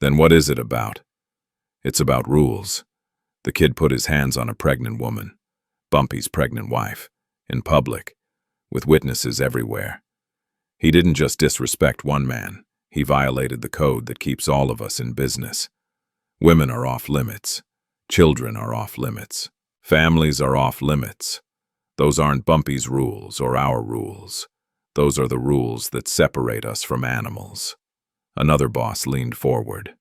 "Then what is it about?" "It's about rules." The kid put his hands on a pregnant woman, Bumpy's pregnant wife, in public, with witnesses everywhere. He didn't just disrespect one man. He violated the code that keeps all of us in business. Women are off limits. Children are off limits. Families are off limits. Those aren't Bumpy's rules or our rules. Those are the rules that separate us from animals. Another boss leaned forward.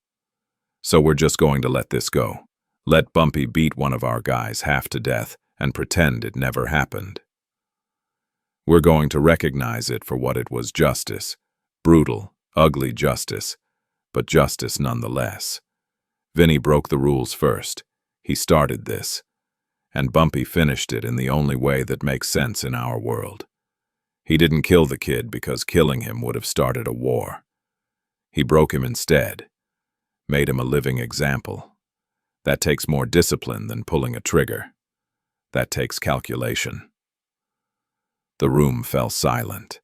"So we're just going to let this go. Let Bumpy beat one of our guys half to death and pretend it never happened. We're going to recognize it for what it was: justice. Brutal, ugly justice, but justice nonetheless. Vinnie broke the rules first. He started this. And Bumpy finished it in the only way that makes sense in our world. He didn't kill the kid because killing him would have started a war. He broke him instead, made him a living example. That takes more discipline than pulling a trigger. That takes calculation." The room fell silent.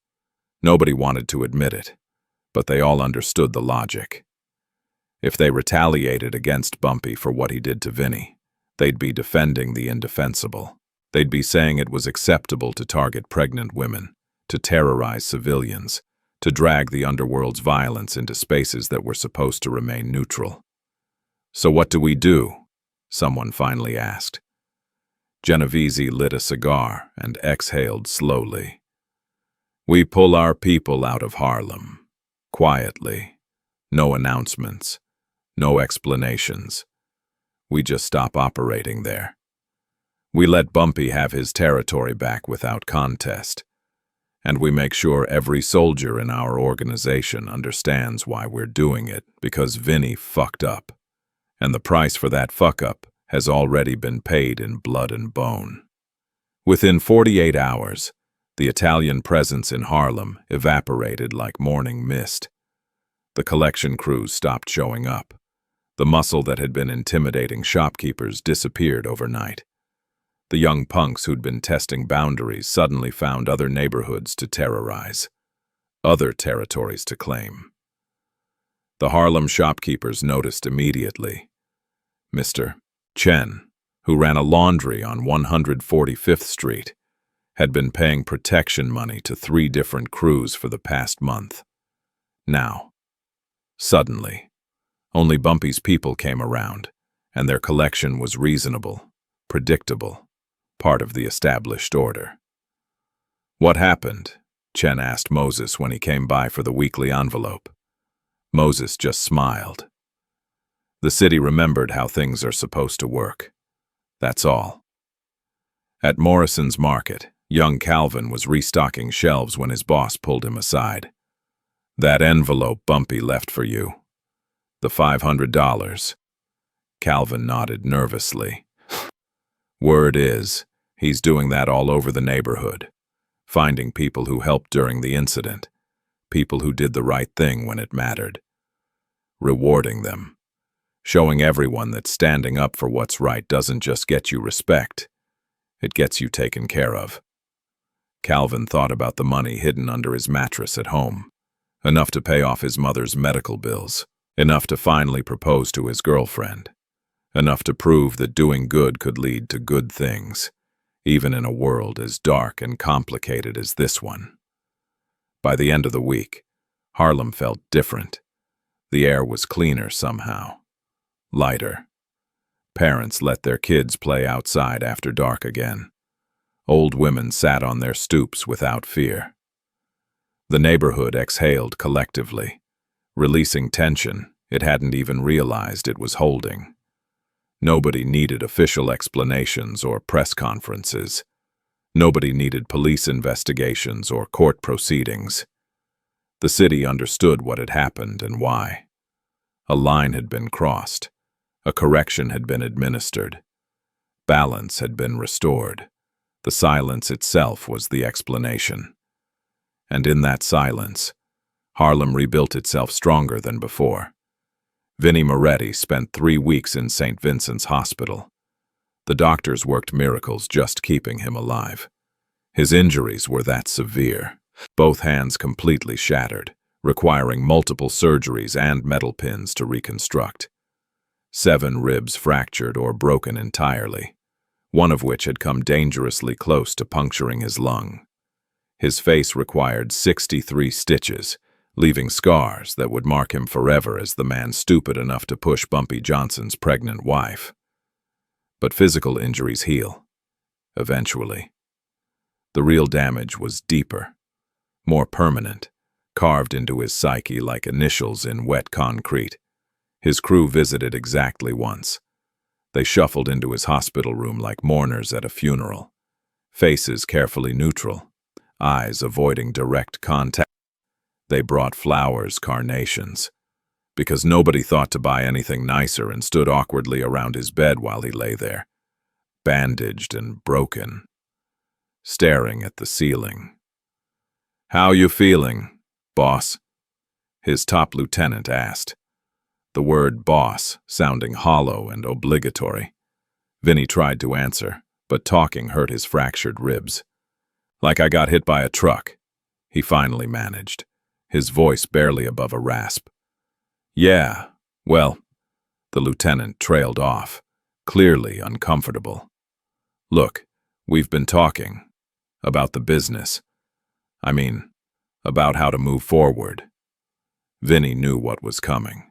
Nobody wanted to admit it, but they all understood the logic. If they retaliated against Bumpy for what he did to Vinnie, they'd be defending the indefensible. They'd be saying it was acceptable to target pregnant women, to terrorize civilians, to drag the underworld's violence into spaces that were supposed to remain neutral. "So what do we do?" someone finally asked. Genovese lit a cigar and exhaled slowly. "We pull our people out of Harlem. Quietly. No announcements. No explanations. We just stop operating there. We let Bumpy have his territory back without contest. And we make sure every soldier in our organization understands why we're doing it, because Vinnie fucked up. And the price for that fuck-up has already been paid in blood and bone." Within 48 hours, the Italian presence in Harlem evaporated like morning mist. The collection crews stopped showing up. The muscle that had been intimidating shopkeepers disappeared overnight. The young punks who'd been testing boundaries suddenly found other neighborhoods to terrorize, other territories to claim. The Harlem shopkeepers noticed immediately. Mr. Chen, who ran a laundry on 145th Street, had been paying protection money to 3 different crews for the past month. Now, suddenly, Only Bumpy's people came around, and their collection was reasonable, predictable, part of the established order. "What happened?" Chen asked Moses when he came by for the weekly envelope. Moses just smiled. "The city remembered how things are supposed to work. That's all." At Morrison's Market, young Calvin was restocking shelves when his boss pulled him aside. "That envelope Bumpy left for you. The $500. Calvin nodded nervously. "Word is, he's doing that all over the neighborhood, finding people who helped during the incident, people who did the right thing when it mattered, rewarding them, showing everyone that standing up for what's right doesn't just get you respect, it gets you taken care of." Calvin thought about the money hidden under his mattress at home, enough to pay off his mother's medical bills, enough to finally propose to his girlfriend, enough to prove that doing good could lead to good things, even in a world as dark and complicated as this one. By the end of the week, Harlem felt different. The air was cleaner somehow, lighter. Parents let their kids play outside after dark again. Old women sat on their stoops without fear. The neighborhood exhaled collectively, releasing tension it hadn't even realized it was holding. Nobody needed official explanations or press conferences. Nobody needed police investigations or court proceedings. The city understood what had happened and why. A line had been crossed. A correction had been administered. Balance had been restored. The silence itself was the explanation. And in that silence, Harlem rebuilt itself stronger than before. Vinnie Moretti spent 3 weeks in St. Vincent's Hospital. The doctors worked miracles just keeping him alive. His injuries were that severe, both hands completely shattered, requiring multiple surgeries and metal pins to reconstruct. 7 ribs fractured or broken entirely, one of which had come dangerously close to puncturing his lung. His face required 63 stitches, leaving scars that would mark him forever as the man stupid enough to push Bumpy Johnson's pregnant wife. But physical injuries heal, eventually. The real damage was deeper, more permanent, carved into his psyche like initials in wet concrete. His crew visited exactly once. They shuffled into his hospital room like mourners at a funeral, faces carefully neutral, eyes avoiding direct contact. They brought flowers, carnations, because nobody thought to buy anything nicer, and stood awkwardly around his bed while he lay there, bandaged and broken, staring at the ceiling. "How you feeling, boss?" his top lieutenant asked, the word boss sounding hollow and obligatory. Vinnie tried to answer, but talking hurt his fractured ribs. "Like I got hit by a truck," he finally managed, his voice barely above a rasp. "Yeah, well," the lieutenant trailed off, clearly uncomfortable. "Look, we've been talking about the business. I mean, about how to move forward." Vinnie knew what was coming.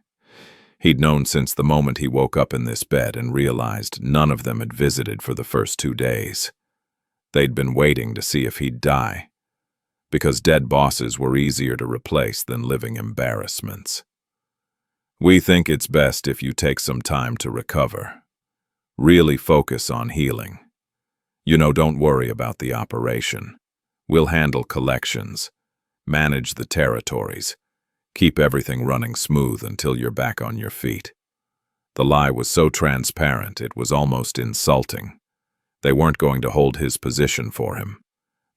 He'd known since the moment he woke up in this bed and realized none of them had visited for the first 2 days. They'd been waiting to see if he'd die, because dead bosses were easier to replace than living embarrassments. "We think it's best if you take some time to recover. Really focus on healing. Don't worry about the operation. We'll handle collections, manage the territories, keep everything running smooth until you're back on your feet." The lie was so transparent it was almost insulting. They weren't going to hold his position for him.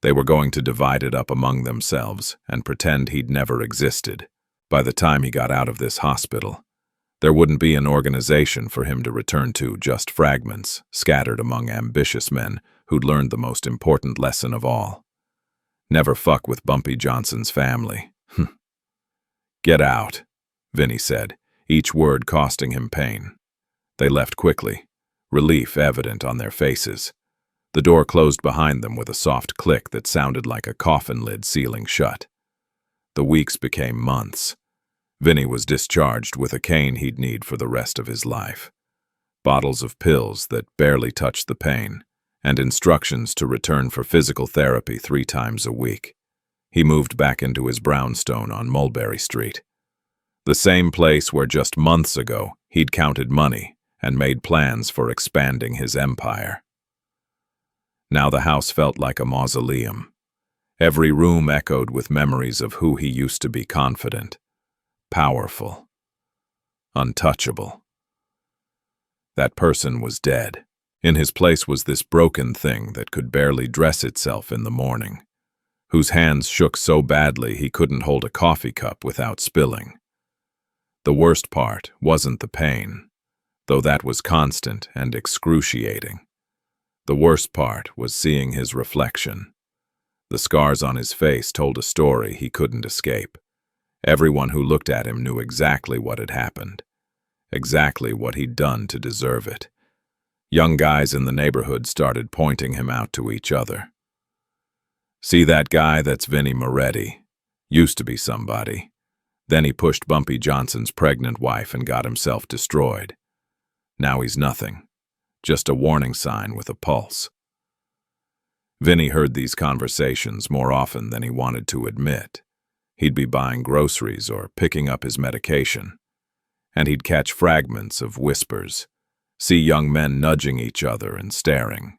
They were going to divide it up among themselves and pretend he'd never existed. By the time he got out of this hospital, there wouldn't be an organization for him to return to, just fragments scattered among ambitious men who'd learned the most important lesson of all. Never fuck with Bumpy Johnson's family. "Get out," Vinnie said, each word costing him pain. They left quickly, relief evident on their faces. The door closed behind them with a soft click that sounded like a coffin lid sealing shut. The weeks became months. Vinnie was discharged with a cane he'd need for the rest of his life, bottles of pills that barely touched the pain, and instructions to return for physical therapy 3 times a week. He moved back into his brownstone on Mulberry Street, the same place where just months ago he'd counted money and made plans for expanding his empire. Now the house felt like a mausoleum. Every room echoed with memories of who he used to be: confident, powerful, untouchable. That person was dead. In his place was this broken thing that could barely dress itself in the morning, whose hands shook so badly he couldn't hold a coffee cup without spilling. The worst part wasn't the pain, though that was constant and excruciating. The worst part was seeing his reflection. The scars on his face told a story he couldn't escape. Everyone who looked at him knew exactly what had happened, exactly what he'd done to deserve it. Young guys in the neighborhood started pointing him out to each other. "See that guy? That's Vinnie Moretti. Used to be somebody. Then he pushed Bumpy Johnson's pregnant wife and got himself destroyed. Now he's nothing, just a warning sign with a pulse." Vinnie heard these conversations more often than he wanted to admit. He'd be buying groceries or picking up his medication, and he'd catch fragments of whispers, see young men nudging each other and staring.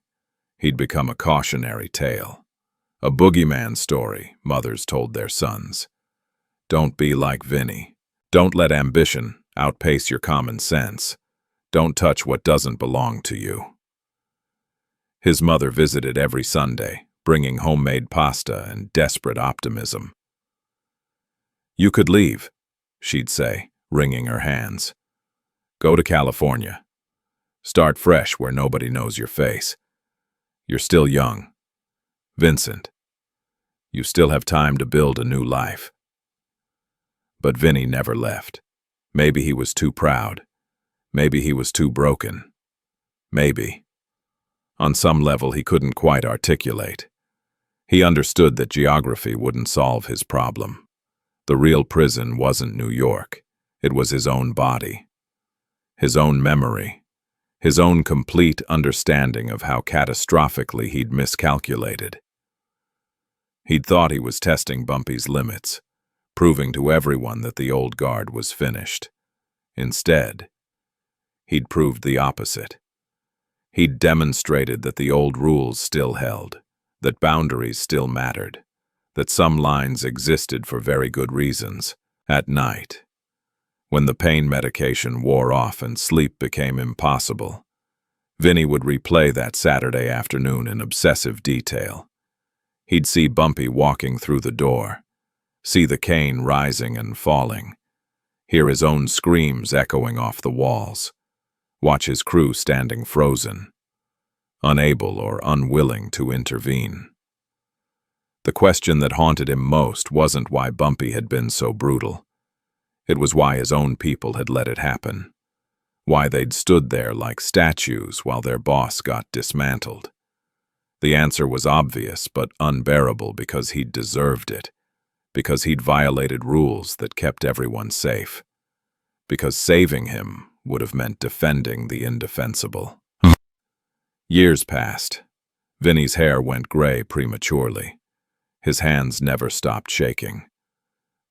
He'd become a cautionary tale, a boogeyman story mothers told their sons. Don't be like Vinnie. Don't let ambition outpace your common sense. Don't touch what doesn't belong to you. His mother visited every Sunday, bringing homemade pasta and desperate optimism. "You could leave," she'd say, wringing her hands. "Go to California. Start fresh where nobody knows your face. You're still young. Vincent, you still have time to build a new life." But Vinnie never left. Maybe he was too proud. Maybe he was too broken. Maybe. On some level he couldn't quite articulate. He understood that geography wouldn't solve his problem. The real prison wasn't New York. It was his own body, his own memory, his own complete understanding of how catastrophically he'd miscalculated. He'd thought he was testing Bumpy's limits, proving to everyone that the old guard was finished. Instead, he'd proved the opposite. He'd demonstrated that the old rules still held, that boundaries still mattered, that some lines existed for very good reasons. At night, when the pain medication wore off and sleep became impossible, Vinnie would replay that Saturday afternoon in obsessive detail. He'd see Bumpy walking through the door, see the cane rising and falling, hear his own screams echoing off the walls, watch his crew standing frozen, unable or unwilling to intervene. The question that haunted him most wasn't why Bumpy had been so brutal. It was why his own people had let it happen, why they'd stood there like statues while their boss got dismantled. The answer was obvious but unbearable because he'd deserved it, because he'd violated rules that kept everyone safe, because saving him would have meant defending the indefensible. Years passed. Vinnie's hair went gray prematurely. His hands never stopped shaking.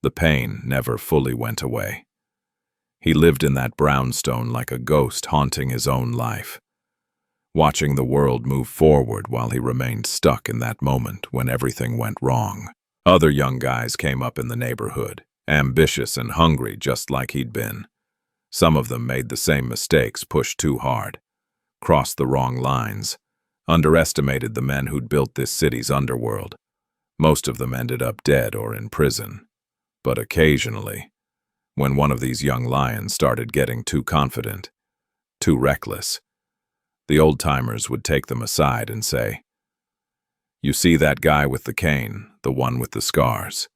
The pain never fully went away. He lived in that brownstone like a ghost haunting his own life, watching the world move forward while he remained stuck in that moment when everything went wrong. Other young guys came up in the neighborhood, ambitious and hungry just like he'd been. Some of them made the same mistakes, pushed too hard, crossed the wrong lines, underestimated the men who'd built this city's underworld. Most of them ended up dead or in prison. But occasionally, when one of these young lions started getting too confident, too reckless, the old-timers would take them aside and say, "You see that guy with the cane, the one with the scars?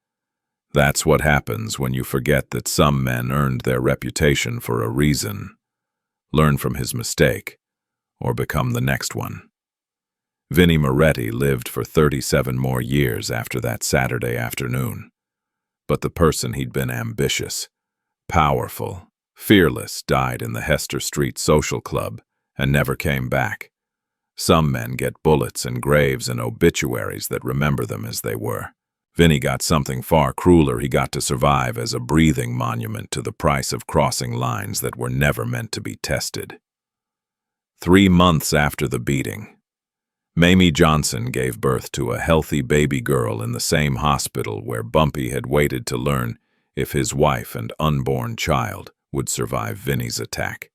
That's what happens when you forget that some men earned their reputation for a reason. Learn from his mistake, or become the next one." Vinnie Moretti lived for 37 more years after that Saturday afternoon. But the person he'd been: ambitious, powerful, fearless, died in the Hester Street Social Club and never came back. Some men get bullets and graves and obituaries that remember them as they were. Vinnie got something far crueler. He got to survive as a breathing monument to the price of crossing lines that were never meant to be tested. 3 months after the beating, Mamie Johnson gave birth to a healthy baby girl in the same hospital where Bumpy had waited to learn if his wife and unborn child would survive Vinnie's attack.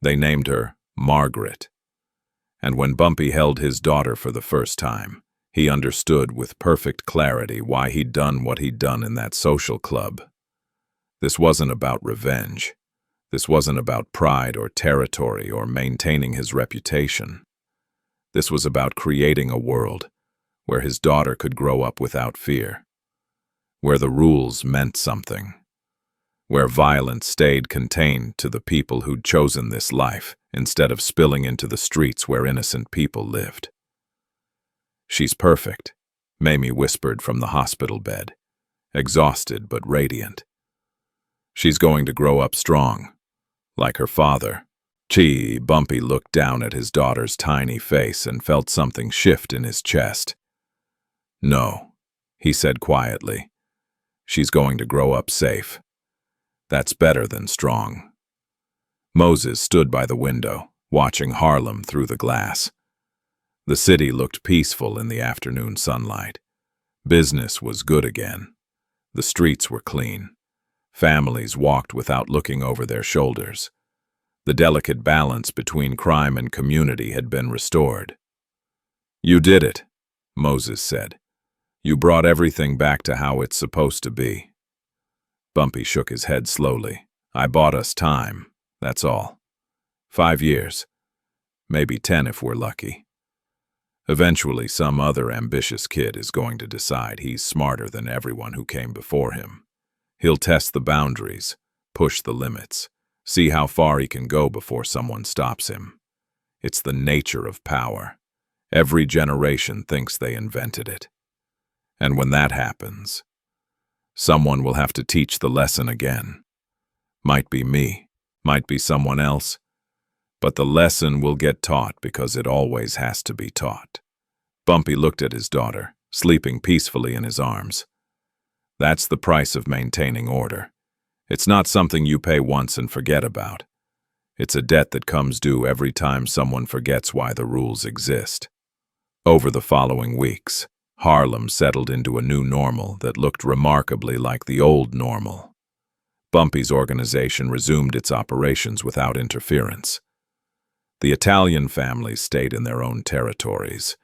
They named her Margaret. And when Bumpy held his daughter for the first time, he understood with perfect clarity why he'd done what he'd done in that social club. This wasn't about revenge. This wasn't about pride or territory or maintaining his reputation. This was about creating a world where his daughter could grow up without fear, where the rules meant something, where violence stayed contained to the people who'd chosen this life instead of spilling into the streets where innocent people lived. "She's perfect," Mamie whispered from the hospital bed, exhausted but radiant. "She's going to grow up strong, like her father." Bumpy looked down at his daughter's tiny face and felt something shift in his chest. "No," he said quietly. "She's going to grow up safe. That's better than strong." Moses stood by the window, watching Harlem through the glass. The city looked peaceful in the afternoon sunlight. Business was good again. The streets were clean. Families walked without looking over their shoulders. The delicate balance between crime and community had been restored. "You did it," Moses said. "You brought everything back to how it's supposed to be." Bumpy shook his head slowly. "I bought us time, that's all. 5 years. Maybe 10 if we're lucky. Eventually, some other ambitious kid is going to decide he's smarter than everyone who came before him. He'll test the boundaries, push the limits, see how far he can go before someone stops him. It's the nature of power. Every generation thinks they invented it. And when that happens, someone will have to teach the lesson again. Might be me, might be someone else, but the lesson will get taught because it always has to be taught." Bumpy looked at his daughter, sleeping peacefully in his arms. That's the price of maintaining order. It's not something you pay once and forget about. It's a debt that comes due every time someone forgets why the rules exist. Over the following weeks, Harlem settled into a new normal that looked remarkably like the old normal. Bumpy's organization resumed its operations without interference. The Italian families stayed in their own territories,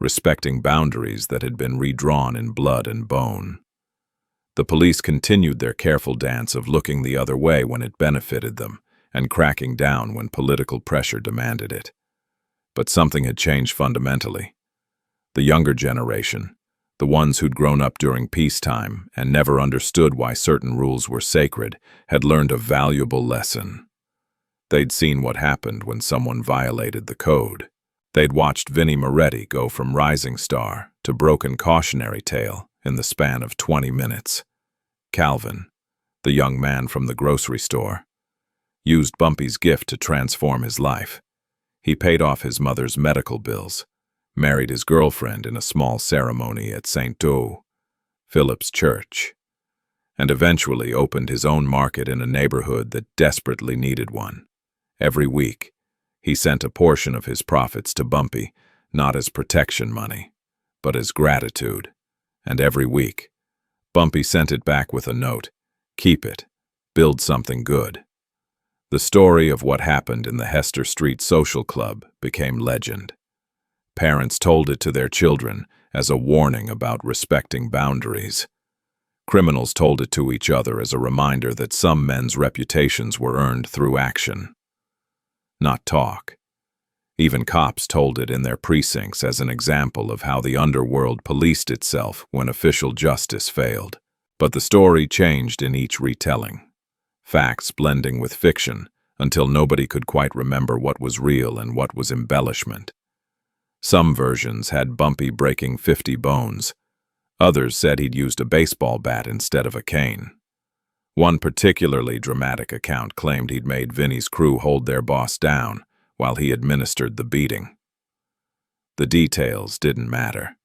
respecting boundaries that had been redrawn in blood and bone. The police continued their careful dance of looking the other way when it benefited them and cracking down when political pressure demanded it. But something had changed fundamentally. The younger generation, the ones who'd grown up during peacetime and never understood why certain rules were sacred, had learned a valuable lesson. They'd seen what happened when someone violated the code. They'd watched Vinnie Moretti go from rising star to broken cautionary tale in the span of 20 minutes. Calvin, the young man from the grocery store, used Bumpy's gift to transform his life. He paid off his mother's medical bills, married his girlfriend in a small ceremony at St. Philip's Church, and eventually opened his own market in a neighborhood that desperately needed one. Every week, he sent a portion of his profits to Bumpy, not as protection money, but as gratitude. And every week, Bumpy sent it back with a note: "Keep it. Build something good." The story of what happened in the Hester Street Social Club became legend. Parents told it to their children as a warning about respecting boundaries. Criminals told it to each other as a reminder that some men's reputations were earned through action, not talk. Even cops told it in their precincts as an example of how the underworld policed itself when official justice failed. But the story changed in each retelling, facts blending with fiction until nobody could quite remember what was real and what was embellishment. Some versions had Bumpy breaking 50 bones. Others said he'd used a baseball bat instead of a cane. One particularly dramatic account claimed he'd made Vinnie's crew hold their boss down while he administered the beating. The details didn't matter.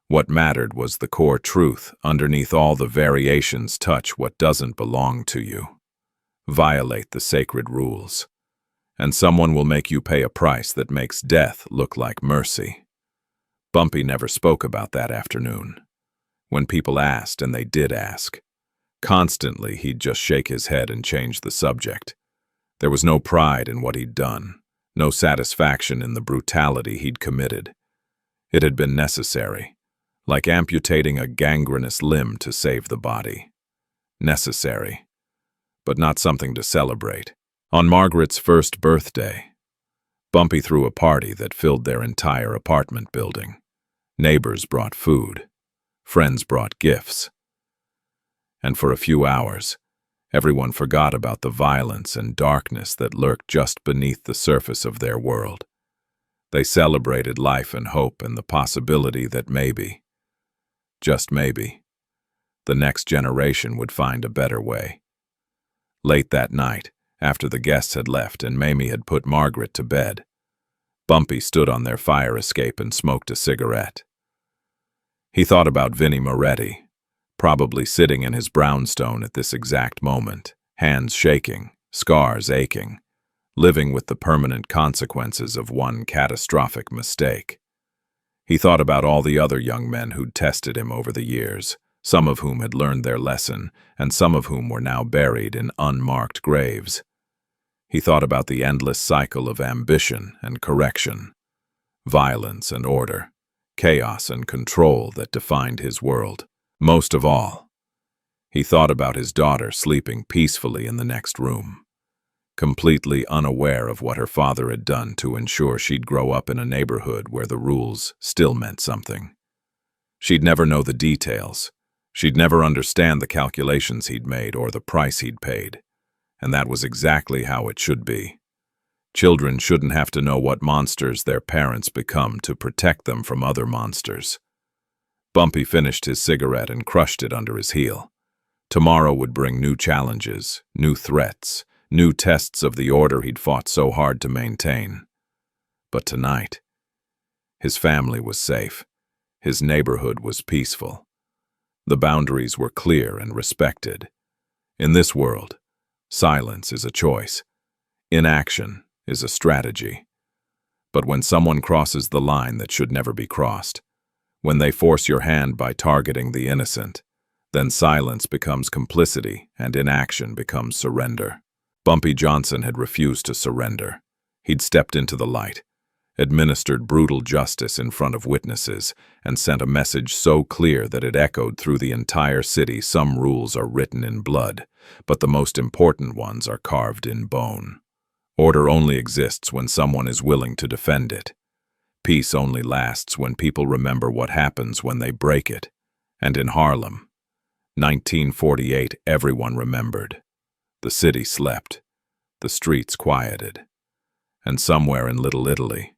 What mattered was the core truth. Underneath all the variations, touch what doesn't belong to you. Violate the sacred rules. And someone will make you pay a price that makes death look like mercy. Bumpy never spoke about that afternoon. When people asked, and they did ask, constantly he'd just shake his head and change the subject. There was no pride in what he'd done, no satisfaction in the brutality he'd committed. It had been necessary, like amputating a gangrenous limb to save the body. Necessary, but not something to celebrate. On Margaret's first birthday, Bumpy threw a party that filled their entire apartment building. Neighbors brought food. Friends brought gifts. And for a few hours, everyone forgot about the violence and darkness that lurked just beneath the surface of their world. They celebrated life and hope and the possibility that maybe, just maybe, the next generation would find a better way. Late that night, after the guests had left and Mamie had put Margaret to bed, Bumpy stood on their fire escape and smoked a cigarette. He thought about Vinnie Moretti, probably sitting in his brownstone at this exact moment, hands shaking, scars aching, living with the permanent consequences of one catastrophic mistake. He thought about all the other young men who'd tested him over the years, some of whom had learned their lesson, and some of whom were now buried in unmarked graves. He thought about the endless cycle of ambition and correction, violence and order, chaos and control that defined his world. Most of all, he thought about his daughter sleeping peacefully in the next room, completely unaware of what her father had done to ensure she'd grow up in a neighborhood where the rules still meant something. She'd never know the details. She'd never understand the calculations he'd made or the price he'd paid. And that was exactly how it should be. Children shouldn't have to know what monsters their parents become to protect them from other monsters. Bumpy finished his cigarette and crushed it under his heel. Tomorrow would bring new challenges, new threats, new tests of the order he'd fought so hard to maintain. But tonight, his family was safe. His neighborhood was peaceful. The boundaries were clear and respected. In this world, silence is a choice. Inaction is a strategy. But when someone crosses the line that should never be crossed, when they force your hand by targeting the innocent, then silence becomes complicity and inaction becomes surrender. Bumpy Johnson had refused to surrender. He'd stepped into the light, administered brutal justice in front of witnesses, and sent a message so clear that it echoed through the entire city. Some rules are written in blood, but the most important ones are carved in bone. Order only exists when someone is willing to defend it. Peace only lasts when people remember what happens when they break it. And in Harlem, 1948, everyone remembered. The city slept. The streets quieted. And somewhere in Little Italy,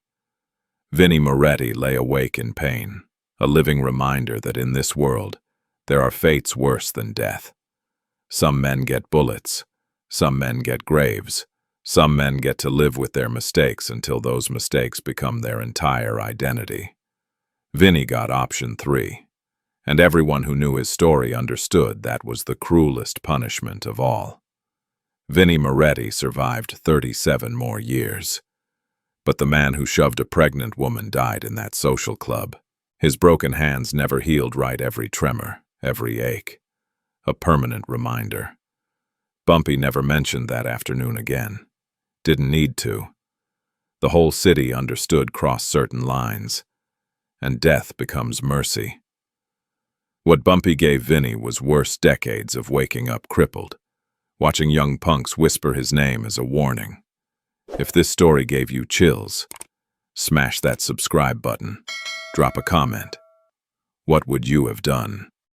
Vinnie Moretti lay awake in pain, a living reminder that in this world, there are fates worse than death. Some men get bullets. Some men get graves. Some men get to live with their mistakes until those mistakes become their entire identity. Vinnie got option 3, and everyone who knew his story understood that was the cruelest punishment of all. Vinnie Moretti survived 37 more years. But the man who shoved a pregnant woman died in that social club. His broken hands never healed right, every tremor, every ache. A permanent reminder. Bumpy never mentioned that afternoon again. Didn't need to. The whole city understood cross certain lines, and death becomes mercy. What Bumpy gave Vinnie was worse decades of waking up crippled, watching young punks whisper his name as a warning. If this story gave you chills, smash that subscribe button, drop a comment. What would you have done?